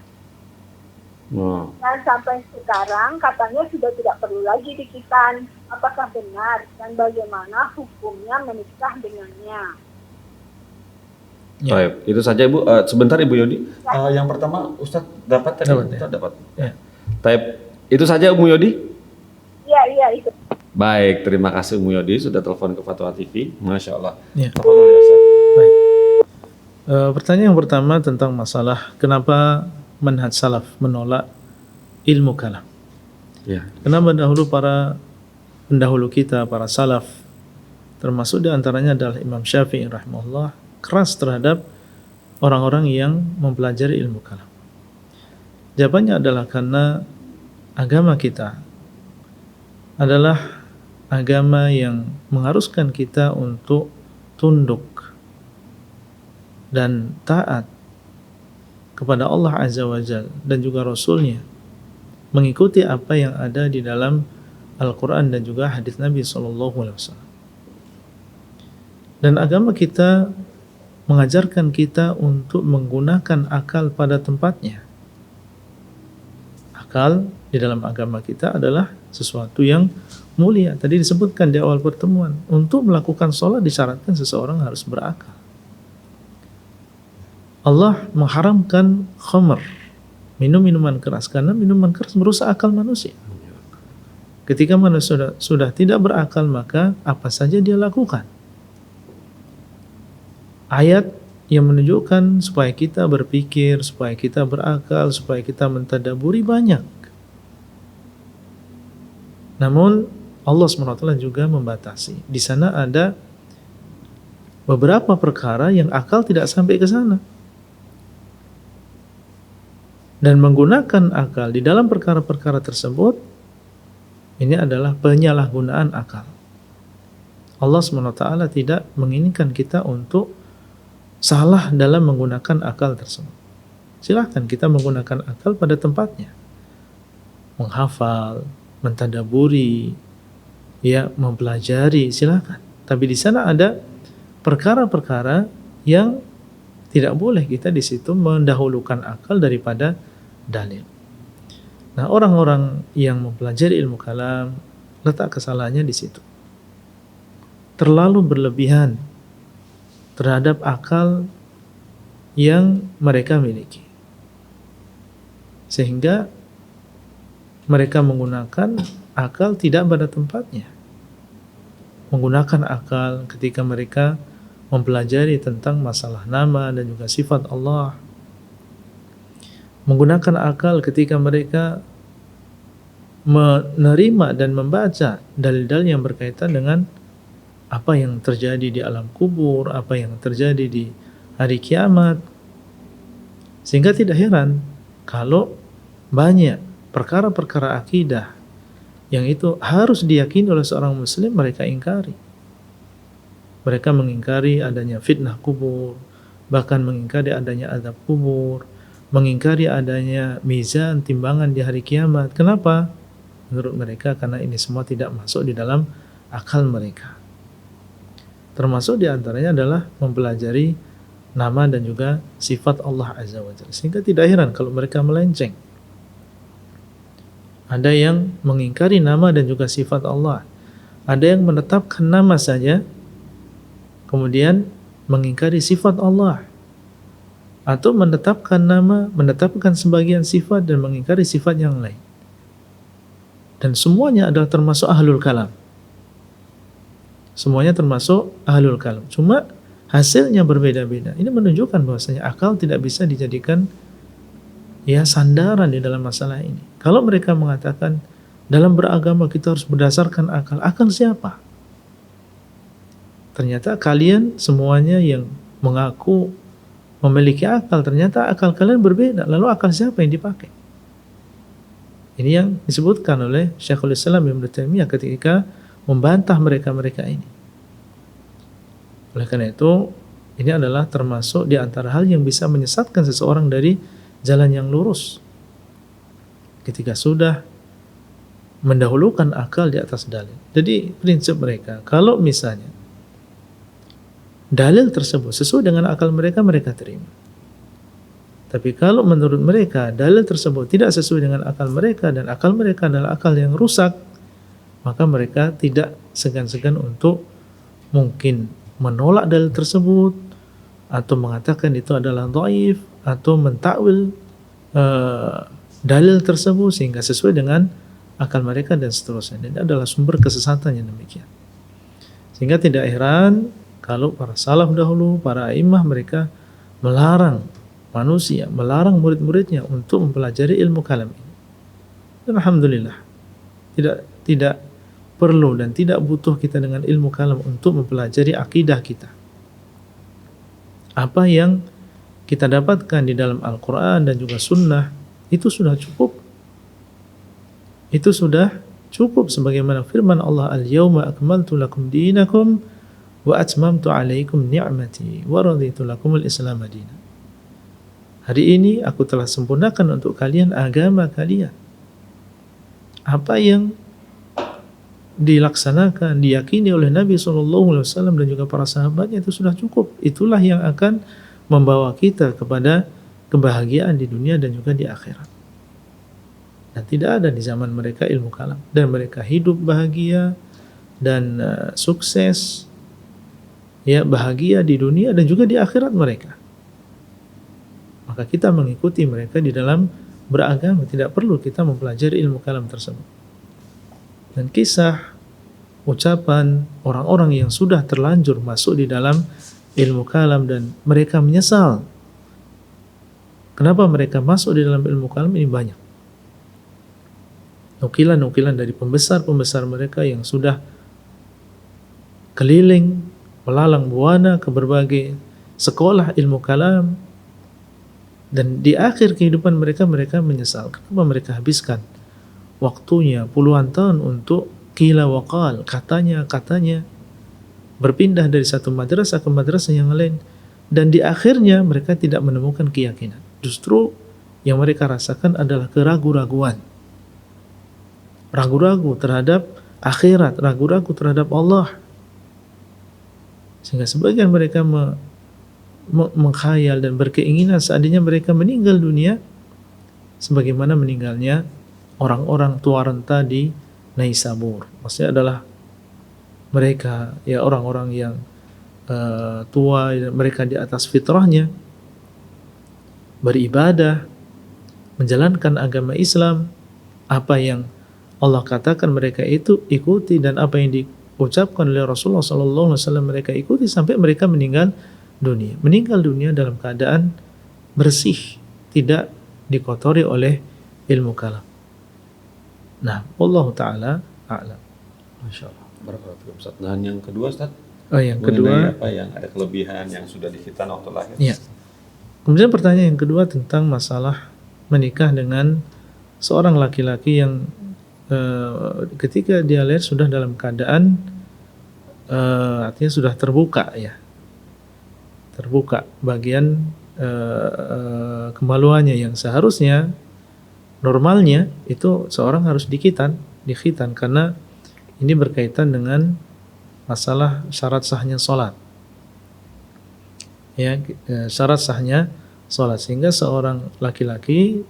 Oh. Dan sampai sekarang katanya sudah tidak perlu lagi dikitan. Apakah benar dan bagaimana hukumnya menikah dengannya? Ya. Baik, itu saja Ibu. Sebentar Ibu Yodi. Yang pertama Ustadz dapat tadi? Dapat, ya. Ustadz dapat. Ya. Baik, itu saja Ibu Yodi. Iya itu. Baik, terima kasih Ibu Yodi sudah telepon ke Fatwa TV. Masya Allah. Ya. Telepon dulu ya, Ustadz. Baik. Pertanyaan yang pertama tentang masalah kenapa manhaj salaf menolak ilmu kalam. Ya. Kenapa pendahulu kita, para salaf, termasuk di antaranya adalah Imam Syafi'i rahimahullah, keras terhadap orang-orang yang mempelajari ilmu kalam. Jawabannya adalah karena agama kita adalah agama yang mengharuskan kita untuk tunduk dan taat kepada Allah Azza wa Jalla dan juga Rasulnya, mengikuti apa yang ada di dalam Al-Quran dan juga hadis Nabi SAW. Dan agama kita mengajarkan kita untuk menggunakan akal pada tempatnya. Akal di dalam agama kita adalah sesuatu yang mulia. Tadi disebutkan di awal pertemuan, untuk melakukan sholat disyaratkan seseorang harus berakal. Allah mengharamkan khamr, minum minuman keras, karena minuman keras merusak akal manusia. Ketika manusia sudah tidak berakal, maka apa saja dia lakukan. Ayat yang menunjukkan supaya kita berpikir, supaya kita berakal, supaya kita mentadaburi banyak. Namun Allah SWT juga membatasi. Di sana ada beberapa perkara yang akal tidak sampai ke sana. Dan menggunakan akal di dalam perkara-perkara tersebut, ini adalah penyalahgunaan akal. Allah SWT tidak menginginkan kita untuk salah dalam menggunakan akal tersebut. Silahkan kita menggunakan akal pada tempatnya. Menghafal, mentadaburi, ya, mempelajari, silahkan. Tapi di sana ada perkara-perkara yang tidak boleh kita di situ mendahulukan akal daripada dalil. Nah, orang-orang yang mempelajari ilmu kalam, letak kesalahannya di situ. Terlalu berlebihan terhadap akal yang mereka miliki. Sehingga mereka menggunakan akal tidak pada tempatnya. Menggunakan akal ketika mereka mempelajari tentang masalah nama dan juga sifat Allah. Menggunakan akal ketika mereka menerima dan membaca dalil-dalil yang berkaitan dengan apa yang terjadi di alam kubur, apa yang terjadi di hari kiamat. Sehingga tidak heran kalau banyak perkara-perkara akidah yang itu harus diyakini oleh seorang muslim mereka ingkari. Mereka mengingkari adanya fitnah kubur, bahkan mengingkari adanya azab kubur, mengingkari adanya mizan, timbangan di hari kiamat. Kenapa? Menurut mereka karena ini semua tidak masuk di dalam akal mereka. Termasuk di antaranya adalah mempelajari nama dan juga sifat Allah Azza wa Jalla. Sehingga tidak heran kalau mereka melenceng. Ada yang mengingkari nama dan juga sifat Allah. Ada yang menetapkan nama saja, kemudian mengingkari sifat Allah. Atau menetapkan nama, menetapkan sebagian sifat dan mengingkari sifat yang lain. Dan semuanya adalah termasuk ahlul kalam. Semuanya termasuk ahlul kalam. Cuma hasilnya berbeda-beda. Ini menunjukkan bahwasanya akal tidak bisa dijadikan sandaran di dalam masalah ini. Kalau mereka mengatakan dalam beragama kita harus berdasarkan akal. Akal siapa? Ternyata kalian semuanya yang mengaku memiliki akal, ternyata akal kalian berbeda. Lalu akal siapa yang dipakai? Ini yang disebutkan oleh Syekhul Islam Ibnu Taimiyah ketika membantah mereka-mereka ini. Oleh karena itu, ini adalah termasuk di antara hal yang bisa menyesatkan seseorang dari jalan yang lurus. Ketika sudah mendahulukan akal di atas dalil. Jadi prinsip mereka, kalau misalnya dalil tersebut sesuai dengan akal mereka, mereka terima. Tapi kalau menurut mereka dalil tersebut tidak sesuai dengan akal mereka dan akal mereka adalah akal yang rusak, maka mereka tidak segan-segan untuk mungkin menolak dalil tersebut atau mengatakan itu adalah dhaif atau mentakwil dalil tersebut sehingga sesuai dengan akal mereka dan seterusnya. Dan ini adalah sumber kesesatan yang demikian. Sehingga tidak heran kalau para salaf dahulu, para a'immah, mereka melarang manusia, melarang murid-muridnya untuk mempelajari ilmu kalam ini. Dan alhamdulillah, tidak perlu dan tidak butuh kita dengan ilmu kalam untuk mempelajari akidah kita. Apa yang kita dapatkan di dalam Al-Quran dan juga Sunnah itu sudah cukup. Itu sudah cukup sebagaimana firman Allah, Al-yawma akmaltu lakum dinakum wa atmamtu alaikum ni'mati wa raditu lakumul Islam madina. Hari ini aku telah sempurnakan untuk kalian agama kalian. Apa yang dilaksanakan, diyakini oleh Nabi SAW dan juga para sahabatnya itu sudah cukup. Itulah yang akan membawa kita kepada kebahagiaan di dunia dan juga di akhirat. Dan tidak ada di zaman mereka ilmu kalam. Dan mereka hidup bahagia dan sukses, ya, bahagia di dunia dan juga di akhirat mereka. Maka kita mengikuti mereka di dalam beragama, tidak perlu kita mempelajari ilmu kalam tersebut. Dan kisah, ucapan orang-orang yang sudah terlanjur masuk di dalam ilmu kalam dan mereka menyesal. Kenapa mereka masuk di dalam ilmu kalam ini banyak. Nukilan-nukilan dari pembesar-pembesar mereka yang sudah keliling, melalang buana ke berbagai sekolah ilmu kalam. Dan di akhir kehidupan mereka, mereka menyesal. Kenapa mereka habiskan waktunya puluhan tahun untuk qila wa qal, katanya, berpindah dari satu madrasah ke madrasah yang lain. Dan di akhirnya mereka tidak menemukan keyakinan. Justru yang mereka rasakan adalah keraguan-raguan. Ragu-ragu terhadap akhirat, ragu-ragu terhadap Allah. Sehingga sebagian mereka mengkhayal dan berkeinginan seandainya mereka meninggal dunia sebagaimana meninggalnya orang-orang tua renta di Naisabur. Maksudnya adalah mereka, ya, orang-orang yang tua, mereka di atas fitrahnya beribadah, menjalankan agama Islam, apa yang Allah katakan mereka itu ikuti dan apa yang diucapkan oleh Rasulullah SAW mereka ikuti sampai mereka meninggal dunia dalam keadaan bersih, tidak dikotori oleh ilmu kalam. Nah, Allah Ta'ala a'lam. Masya Allah. Barakallahu Ustaz. Dan yang kedua Ustaz? Yang kedua, apa yang ada kelebihan yang sudah dikhitan waktu lahir? Ya. Kemudian pertanyaan yang kedua tentang masalah menikah dengan seorang laki-laki yang ketika dia lahir sudah dalam keadaan artinya sudah terbuka, ya. Terbuka bagian kemaluannya yang seharusnya normalnya itu seorang harus dikhitan karena ini berkaitan dengan masalah syarat sahnya sholat, ya, syarat sahnya sholat, sehingga seorang laki-laki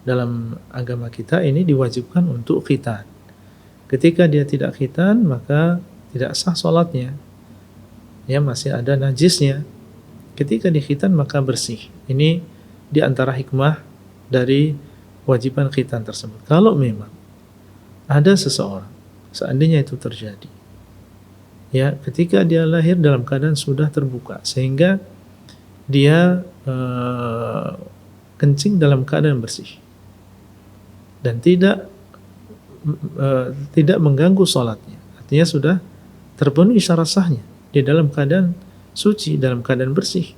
dalam agama kita ini diwajibkan untuk khitan. Ketika dia tidak khitan maka tidak sah sholatnya, ya, masih ada najisnya. Ketika dikhitan maka bersih. Ini diantara hikmah dari kewajiban khitan tersebut. Kalau memang ada seseorang, seandainya itu terjadi, ya, ketika dia lahir dalam keadaan sudah terbuka sehingga dia kencing dalam keadaan bersih dan tidak mengganggu sholatnya, artinya sudah terpenuhi syarat sahnya di dalam keadaan suci, dalam keadaan bersih,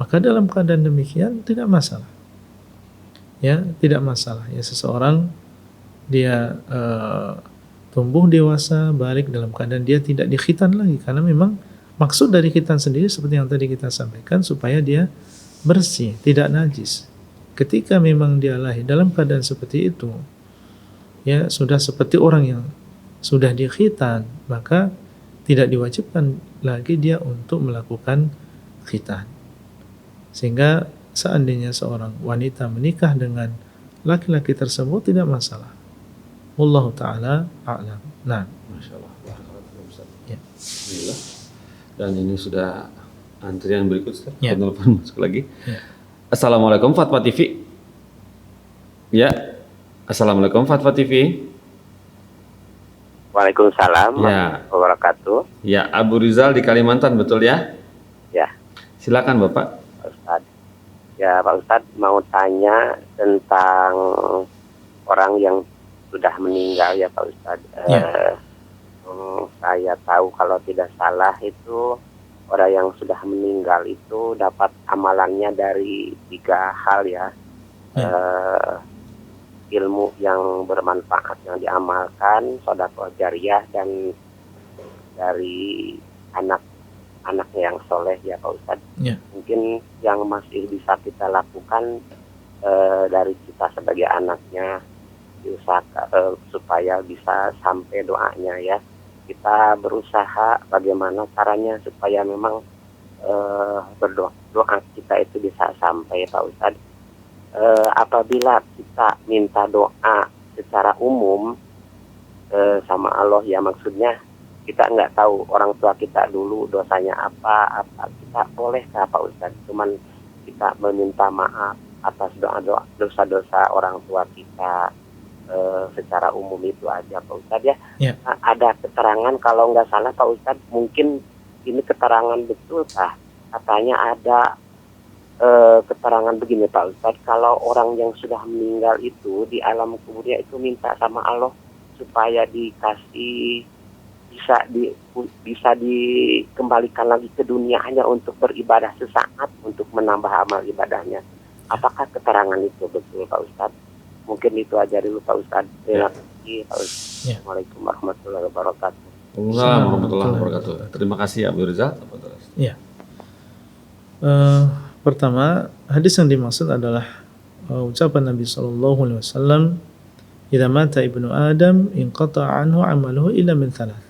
maka dalam keadaan demikian tidak masalah, ya, tidak masalah, ya, seseorang dia tumbuh dewasa balik dalam keadaan dia tidak dikhitan lagi, karena memang maksud dari khitan sendiri seperti yang tadi kita sampaikan supaya dia bersih, tidak najis. ketika memang dia lahir dalam keadaan seperti itu, ya sudah seperti orang yang sudah dikhitan, maka tidak diwajibkan lagi dia untuk melakukan khitan. Sehingga seandainya seorang wanita menikah dengan laki-laki tersebut tidak masalah. Wallahu taala a'lam. Nah, Masya Allah. Barakallahu Ustaz. ya. Alhamdulillah. Dan ini sudah antrian berikut, Ustaz. Ya. Telepon masuk lagi. Ya. Assalamualaikum Fatwa TV. Ya. Assalamualaikum Fatwa TV. Waalaikumsalam Ya. warahmatullahi wabarakatuh. Ya, Abu Rizal di Kalimantan, betul ya? Ya, Silakan Bapak. Pak Ustadz. Ya, Pak Ustadz mau tanya tentang orang yang sudah meninggal ya Pak Ustadz. Ya. Saya tahu kalau tidak salah itu orang yang sudah meninggal itu dapat amalannya dari 3 hal ya. Ya. Ilmu yang bermanfaat yang diamalkan, sedekah jariyah, dan dari anaknya yang soleh ya Pak Ustadz. Ya. Mungkin yang masih bisa kita lakukan dari kita sebagai anaknya diusahakan supaya bisa sampai doanya ya. Kita berusaha bagaimana caranya supaya memang doa kita itu bisa sampai Pak Ustadz. Apabila kita minta doa secara umum sama Allah ya, maksudnya kita nggak tahu orang tua kita dulu dosanya apa kita bolehkah Pak Ustadz cuman kita meminta maaf atas dosa-dosa orang tua kita secara umum itu aja Pak Ustadz ya. Ya. Ada keterangan kalau nggak salah Pak Ustadz, mungkin ini keterangan betul kah, katanya ada keterangan begini Pak Ustadz, kalau orang yang sudah meninggal itu di alam kuburnya itu minta sama Allah supaya dikasih bisa dikembalikan lagi ke dunia hanya untuk beribadah sesaat untuk menambah amal ibadahnya. Apakah keterangan itu betul Pak Ustadz? Mungkin itu aja dulu Pak Ustadz. Terima kasih Pak Ustadz. Ya. Assalamualaikum warahmatullahi wabarakatuh. Waalaikumsalam warahmatullahi wabarakatuh. Terima kasih Abu Rizal. Ya. Pertama, hadis yang dimaksud adalah ucapan Nabi sallallahu alaihi wasallam, "Idza mata ibnu Adam inqata'a anhu 'amaluhu illa min thalath."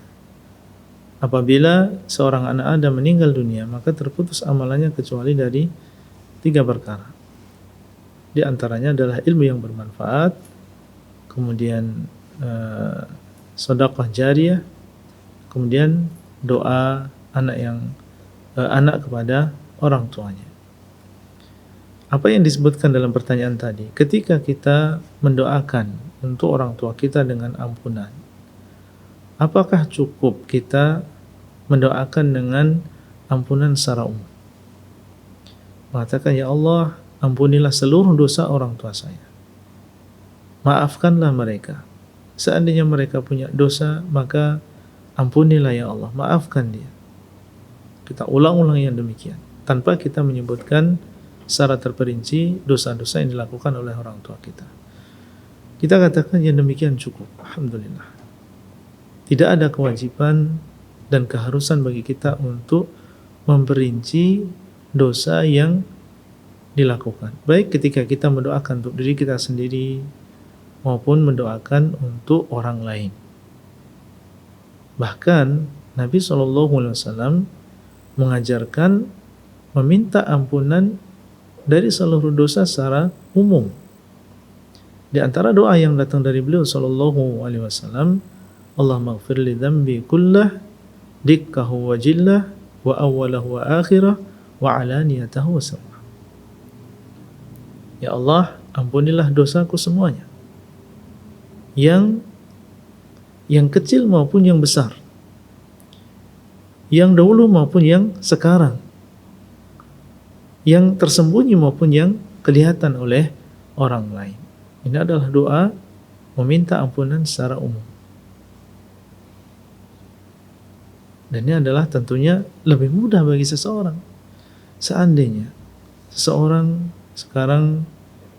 Apabila seorang anak Adam meninggal dunia, maka terputus amalannya kecuali dari 3 perkara. Di antaranya adalah ilmu yang bermanfaat, kemudian sedekah jariyah, kemudian doa anak kepada orang tuanya. Apa yang disebutkan dalam pertanyaan tadi, ketika kita mendoakan untuk orang tua kita dengan ampunan, apakah cukup kita mendoakan dengan ampunan secara umum? Mengatakan, ya Allah, ampunilah seluruh dosa orang tua saya. Maafkanlah mereka. Seandainya mereka punya dosa, maka ampunilah ya Allah, maafkan dia. Kita ulang-ulang yang demikian, tanpa kita menyebutkan secara terperinci dosa-dosa yang dilakukan oleh orang tua kita. Kita katakan yang demikian cukup, alhamdulillah. Tidak ada kewajiban dan keharusan bagi kita untuk memperinci dosa yang dilakukan, baik ketika kita mendoakan untuk diri kita sendiri maupun mendoakan untuk orang lain. Bahkan Nabi SAW mengajarkan meminta ampunan dari seluruh dosa secara umum. Di antara doa yang datang dari beliau sallallahu alaihi wasallam, Allahumma ighfir li dhanbi kullah dikkahu wa jillah wa awwalahu wa akhirah wa alaniyatahu wa sirrah. Ya Allah, ampunilah dosaku semuanya, yang kecil maupun yang besar, yang dahulu maupun yang sekarang, yang tersembunyi maupun yang kelihatan oleh orang lain. Ini adalah doa meminta ampunan secara umum. Dan ini adalah tentunya lebih mudah bagi seseorang. Seandainya seseorang sekarang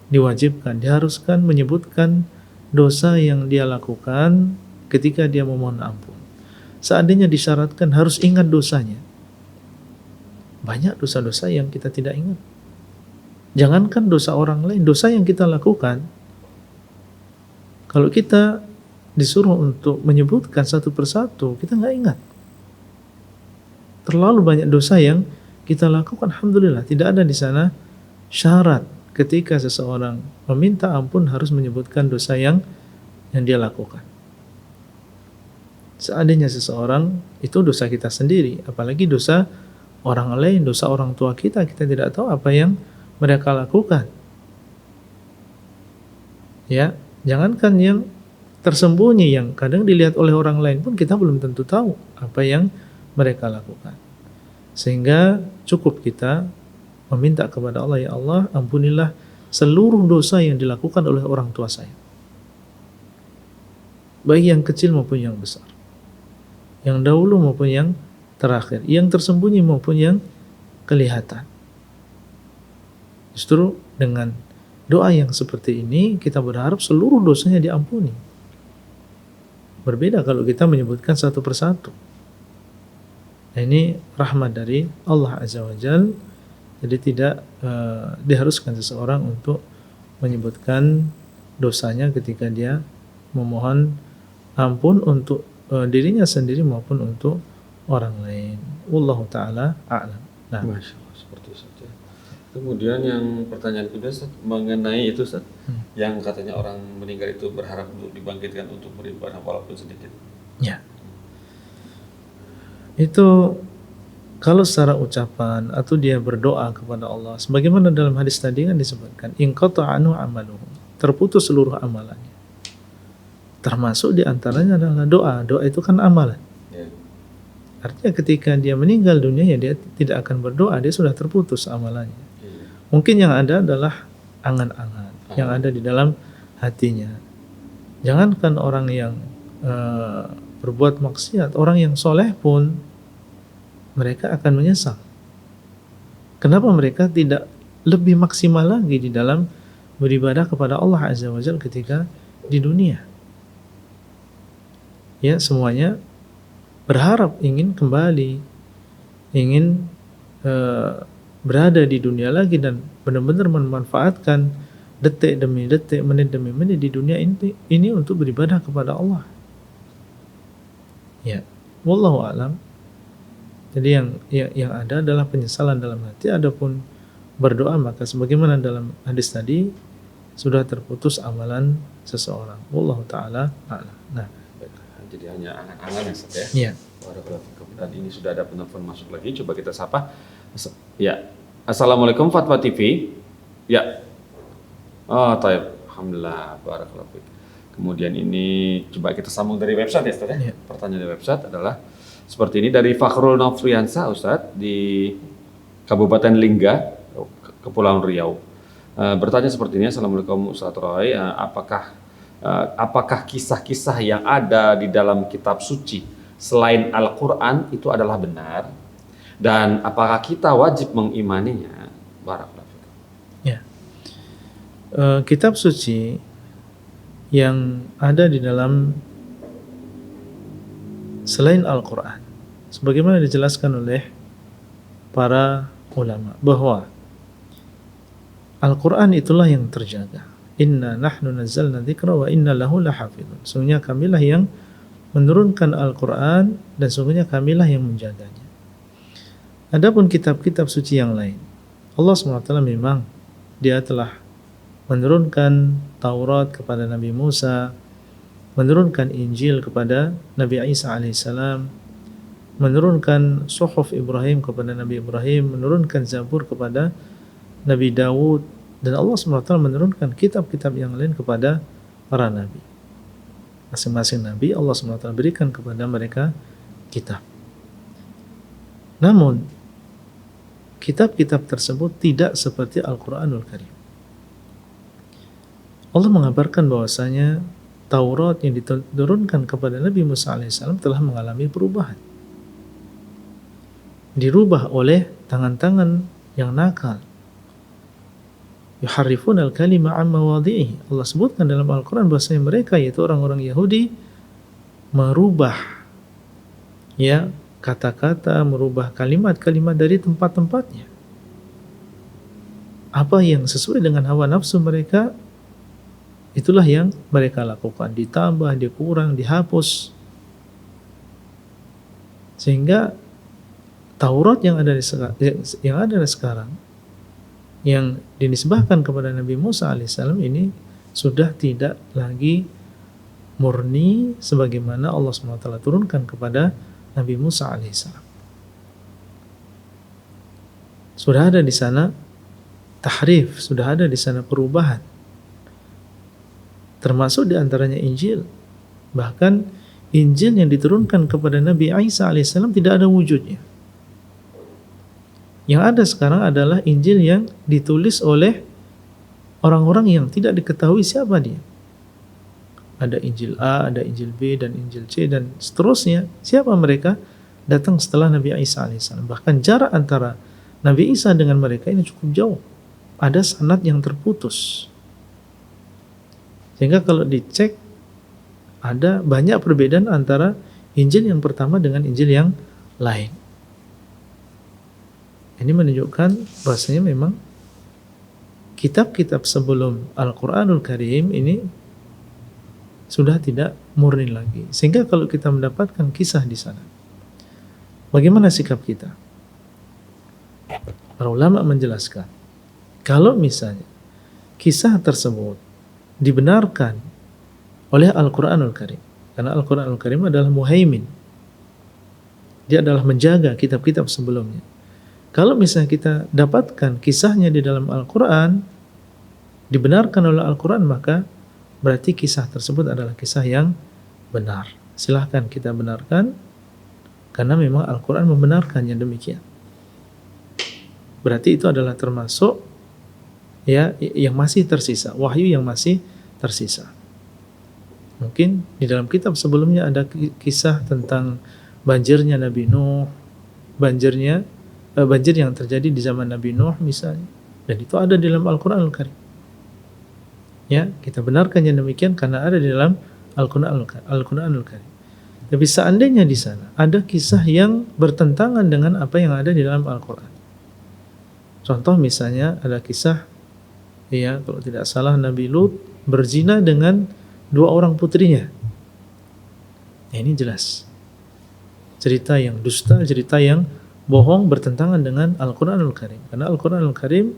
diwajibkan, diharuskan menyebutkan dosa yang dia lakukan ketika dia memohon ampun. Seandainya disyaratkan harus ingat dosanya, banyak dosa-dosa yang kita tidak ingat. Jangankan dosa orang lain, dosa yang kita lakukan, kalau kita disuruh untuk menyebutkan satu persatu, kita nggak ingat. Terlalu banyak dosa yang kita lakukan. Alhamdulillah, tidak ada di sana syarat ketika seseorang meminta ampun harus menyebutkan dosa yang dia lakukan. Seandainya seseorang itu dosa kita sendiri, apalagi dosa orang lain, dosa orang tua kita tidak tahu apa yang mereka lakukan. Ya, jangankan yang tersembunyi, yang kadang dilihat oleh orang lain pun kita belum tentu tahu apa yang mereka lakukan. Sehingga cukup kita meminta kepada Allah, ya Allah, ampunilah seluruh dosa yang dilakukan oleh orang tua saya, baik yang kecil maupun yang besar, yang dahulu maupun yang terakhir, yang tersembunyi maupun yang kelihatan. Justru dengan doa yang seperti ini kita berharap seluruh dosanya diampuni. Berbeda kalau kita menyebutkan satu persatu. Nah, ini rahmat dari Allah Azza wa Jalla. Jadi tidak diharuskan seseorang untuk menyebutkan dosanya ketika dia memohon ampun untuk dirinya sendiri maupun untuk orang lain. Wallahu ta'ala a'lam. Nah, Masya Allah, seperti itu saja. Kemudian yang pertanyaan kedua Ustaz, mengenai itu Ustaz, yang katanya orang meninggal itu berharap untuk dibangkitkan untuk beribadah walaupun sedikit. ya. Itu kalau secara ucapan atau dia berdoa kepada Allah, sebagaimana dalam hadis tadi kan disebutkan, in qata'a anhu amaluhu, terputus seluruh amalannya. Termasuk diantaranya adalah doa. Doa itu kan amalan. Ya. Artinya ketika dia meninggal dunia, ya dia tidak akan berdoa, dia sudah terputus amalannya. Iya. Mungkin yang ada adalah angan-angan yang ada di dalam hatinya. Jangankan orang yang berbuat maksiat, orang yang soleh pun mereka akan menyesal. Kenapa mereka tidak lebih maksimal lagi di dalam beribadah kepada Allah Azza wa Jalla ketika di dunia? Ya, semuanya berharap ingin kembali, ingin berada di dunia lagi dan benar-benar memanfaatkan detik demi detik, menit demi menit di dunia ini untuk beribadah kepada Allah. Ya, wallahu a'lam. Jadi yang ada adalah penyesalan dalam hati. Adapun berdoa, maka sebagaimana dalam hadis tadi sudah terputus amalan seseorang. Wallahu taala a'lam. Nah, Jadi hanya angan-angan ya Ustaz ya. iya. Dan ini sudah ada penelpon masuk lagi, coba kita sapa. Ya, Assalamualaikum Fatwa TV. Ya. Oh, taib. Alhamdulillah, barakallahu fiik. Kemudian ini coba kita sambung dari website ya Ustaz ya. Iya. Pertanyaan dari website adalah seperti ini dari Fakhrul Nofriansa Ustaz di Kabupaten Lingga, Kepulauan Riau. Bertanya seperti ini, Assalamualaikum Ustaz Roy, apakah kisah-kisah yang ada di dalam kitab suci selain Al-Quran itu adalah benar? Dan apakah kita wajib mengimaninya? Barakallahu fiik. Ya. Kitab suci yang ada di dalam selain Al-Quran, sebagaimana dijelaskan oleh para ulama, bahwa Al-Quran itulah yang terjaga. Inna nahnu nazzalna dzikra wa inna lahu lahafidun. Sungguhnya kamilah yang menurunkan Al-Quran dan sungguhnya kamilah yang menjaganya. Adapun kitab-kitab suci yang lain, Allah SWT memang dia telah menurunkan Taurat kepada Nabi Musa, menurunkan Injil kepada Nabi Isa alaihissalam, menurunkan Suhuf Ibrahim kepada Nabi Ibrahim, menurunkan Zabur kepada Nabi Dawud, dan Allah SWT menurunkan kitab-kitab yang lain kepada para nabi. Masing-masing nabi Allah SWT berikan kepada mereka kitab. Namun kitab-kitab tersebut tidak seperti Al-Quranul Karim. Allah mengabarkan bahwasanya Taurat yang diturunkan kepada Nabi Musa alaihissalam telah mengalami perubahan. Dirubah oleh tangan-tangan yang nakal. Yuharrifun al-kalima an mawadhi'ihi. Allah sebutkan dalam Al-Quran bahwasanya mereka, yaitu orang-orang Yahudi, merubah ya kata-kata, merubah kalimat-kalimat dari tempat-tempatnya. apa yang sesuai dengan hawa nafsu mereka, itulah yang mereka lakukan. Ditambah, dikurang, dihapus. Sehingga Taurat yang ada sekarang, yang dinisbahkan kepada Nabi Musa alaihissalam ini sudah tidak lagi murni sebagaimana Allah SWT turunkan kepada Nabi Musa alaihissalam. Sudah ada di sana tahrif, sudah ada di sana perubahan. Termasuk di antaranya Injil. Bahkan Injil yang diturunkan kepada Nabi Isa alaihissalam tidak ada wujudnya. Yang ada sekarang adalah Injil yang ditulis oleh orang-orang yang tidak diketahui siapa dia. Ada Injil A, ada Injil B, dan Injil C, dan seterusnya. Siapa mereka? Datang setelah Nabi Isa alaihissalam. Bahkan jarak antara Nabi Isa dengan mereka ini cukup jauh. Ada sanad yang terputus. Sehingga kalau dicek, ada banyak perbedaan antara Injil yang pertama dengan Injil yang lain. Ini menunjukkan bahwasanya memang kitab-kitab sebelum Al-Quranul Karim ini sudah tidak murni lagi. Sehingga kalau kita mendapatkan kisah di sana, bagaimana sikap kita? Para ulama menjelaskan, kalau misalnya kisah tersebut dibenarkan oleh Al-Quranul Karim, karena Al-Quranul Karim adalah muhaimin, dia adalah menjaga kitab-kitab sebelumnya. Kalau misalnya kita dapatkan kisahnya di dalam Al-Quran, dibenarkan oleh Al-Quran, maka berarti kisah tersebut adalah kisah yang benar. Silahkan kita benarkan, karena memang Al-Quran membenarkannya demikian. Berarti itu adalah termasuk ya yang masih tersisa, wahyu yang masih tersisa. Mungkin di dalam kitab sebelumnya ada kisah tentang banjirnya Nabi Nuh, banjir yang terjadi di zaman Nabi Nuh misalnya, dan itu ada di dalam Al-Quranul Karim. Ya, kita benarkan yang demikian karena ada di dalam Al-Quranul Karim. Tapi seandainya di sana ada kisah yang bertentangan dengan apa yang ada di dalam Al-Quran. Contoh misalnya ada kisah, ya kalau tidak salah Nabi Lut berzina dengan 2 orang putrinya. Ya, ini jelas cerita yang dusta, cerita yang bohong, bertentangan dengan Al-Quranul Karim. Karena Al-Quranul Karim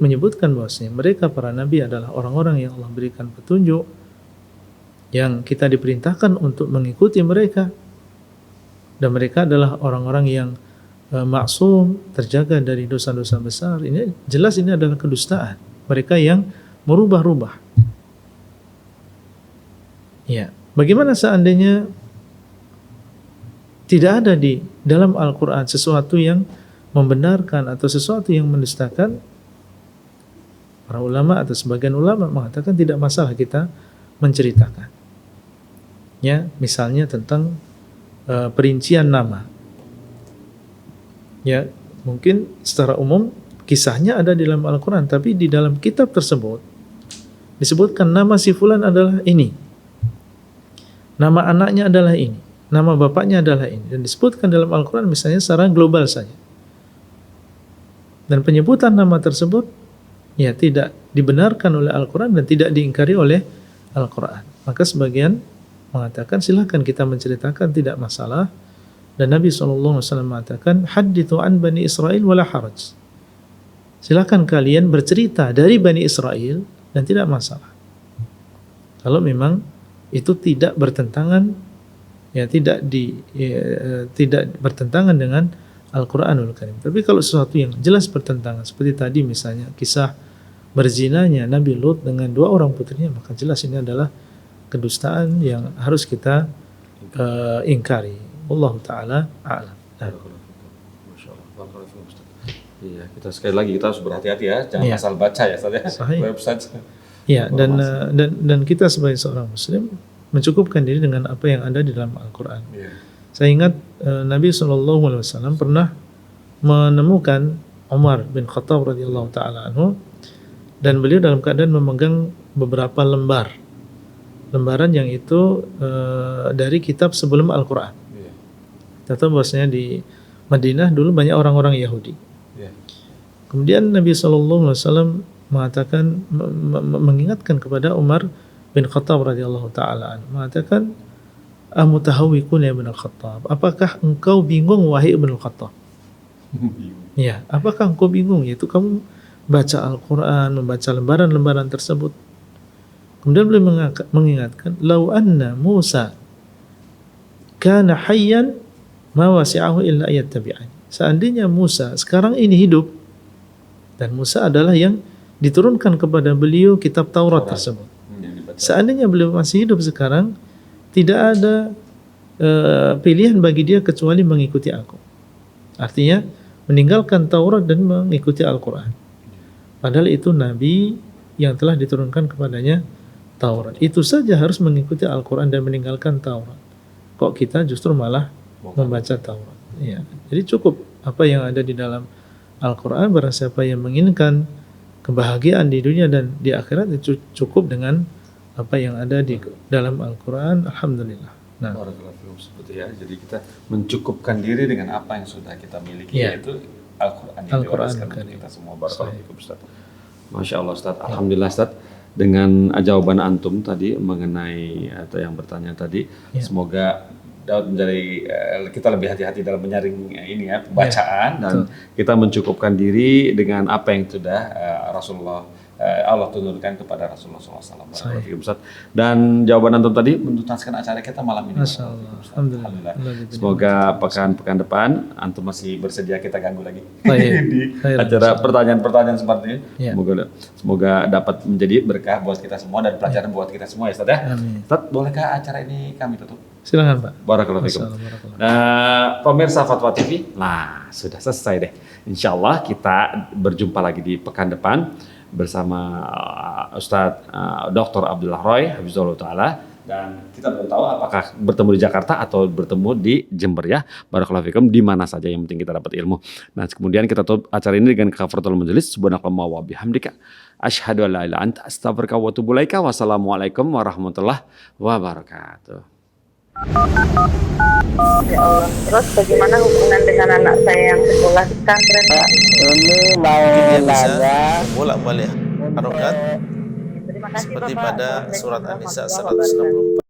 menyebutkan bahwasanya mereka para nabi adalah orang-orang yang Allah berikan petunjuk, yang kita diperintahkan untuk mengikuti mereka, dan mereka adalah orang-orang yang maksum, terjaga dari dosa-dosa besar. Ini jelas ini adalah kedustaan. Mereka yang merubah-rubah. Ya, bagaimana seandainya tidak ada di dalam Al-Quran sesuatu yang membenarkan atau sesuatu yang mendustakan? Para ulama atau sebagian ulama mengatakan tidak masalah kita menceritakan. Ya, misalnya tentang perincian nama. Ya, mungkin secara umum kisahnya ada di dalam Al-Quran, tapi di dalam kitab tersebut disebutkan nama si fulan adalah ini, nama anaknya adalah ini, nama bapaknya adalah ini, dan disebutkan dalam Al-Quran misalnya secara global saja. Dan penyebutan nama tersebut ya tidak dibenarkan oleh Al-Quran dan tidak diingkari oleh Al-Quran. Maka sebagian mengatakan silakan kita menceritakan, tidak masalah. Dan Nabi SAW mengatakan, hadithu an Bani Israel wala haraj. Silakan kalian bercerita dari Bani Israel dan tidak masalah. Kalau memang itu tidak bertentangan, ya tidak bertentangan dengan Al-Quranul Karim. Tapi kalau sesuatu yang jelas bertentangan, seperti tadi misalnya kisah berzinanya Nabi Lut dengan 2 orang putrinya, maka jelas ini adalah kedustaan yang harus kita ingkari. Wallahu ta'ala a'lam. Iya, kita sekali lagi kita harus berhati-hati ya, jangan asal baca ya, website. Iya, dan kita sebagai seorang muslim mencukupkan diri dengan apa yang ada di dalam Al-Quran. Yeah. Saya ingat Nabi SAW pernah menemukan Umar bin Khattab radhiyallahu taala anhu, dan beliau dalam keadaan memegang beberapa lembaran yang itu dari kitab sebelum Al-Quran. Yeah. Kita tahu bahwasanya di Madinah dulu banyak orang-orang Yahudi. Yeah. Kemudian Nabi SAW mengatakan, mengingatkan kepada Umar bin Khattab radhiyallahu taala mengatakan, amutahawwikun ya Ibn Khattab, apakah engkau bingung wahai Ibn Khattab? Ya, apakah engkau bingung? Yaitu kamu baca Al-Quran, membaca lembaran-lembaran tersebut. Kemudian beliau mengingatkan, lau anna Musa kana hayyan ma wasi'ahu illa yattabi'ani. Seandainya Musa sekarang ini hidup, dan Musa adalah yang diturunkan kepada beliau kitab Taurat tersebut. Seandainya beliau masih hidup sekarang, tidak ada pilihan bagi dia kecuali mengikuti aku. Artinya meninggalkan Taurat dan mengikuti Al-Quran. Padahal itu Nabi yang telah diturunkan kepadanya Taurat. Itu saja harus mengikuti Al-Quran dan meninggalkan Taurat. Kok kita justru malah membaca Taurat? Ya. Jadi cukup apa yang ada di dalam Al-Quran. Barang siapa yang menginginkan kebahagiaan di dunia dan di akhirat, itu cukup dengan apa yang ada di dalam Al-Quran. Alhamdulillah. Nah, seperti ya. Jadi kita mencukupkan diri dengan apa yang sudah kita miliki, ya, yaitu Al-Quran yang diwariskan untuk kita semua. Barakallahu Ustaz. Masya Allah Ustaz. Alhamdulillah Ustaz. Dengan jawaban antum tadi mengenai atau yang bertanya tadi, ya, semoga dapat menjadi kita lebih hati-hati dalam menyaring ini ya bacaan, dan kita mencukupkan diri dengan apa yang sudah Rasulullah Allah tunjukkan kepada Rasulullah SAW. Dan jawaban antum tadi menuntaskan acara kita malam ini. Masya Allah. Alhamdulillah. Semoga pekan depan antum masih bersedia kita ganggu lagi di Baik. acara pertanyaan-pertanyaan seperti ini. Ya. Semoga dapat menjadi berkah buat kita semua dan pelajaran buat kita semua ya Ustaz ya. Amin. Ustaz, bolehkah acara ini kami tutup? Silakan Pak. Barakallahu fikum. Pemirsa Fatwa TV, nah sudah selesai deh. Insya Allah kita berjumpa lagi di pekan depan bersama Ustadz Dr. Abdullah Roy Hafizahullah Ta'ala, dan kita belum tahu apakah bertemu di Jakarta atau bertemu di Jember ya. Barakallahu fikum, di mana saja yang penting kita dapat ilmu. Nah, kemudian kita tutup acara ini dengan kafaratul majelis. Subhanakallahumma wa bihamdika asyhadu an la ilaha illa anta astaghfiruka wa atubu ilaika. Wassalamualaikum warahmatullahi wabarakatuh. Ya Allah. Terus bagaimana hubungan dengan anak saya yang sekolah di pesantren, Pak? Ini mau nanya bolak-balik harokat Terima kasih, seperti Bapak. pada surat Waalaikumsalam An-Nisa warahmatullahi wabarakatuh. 164.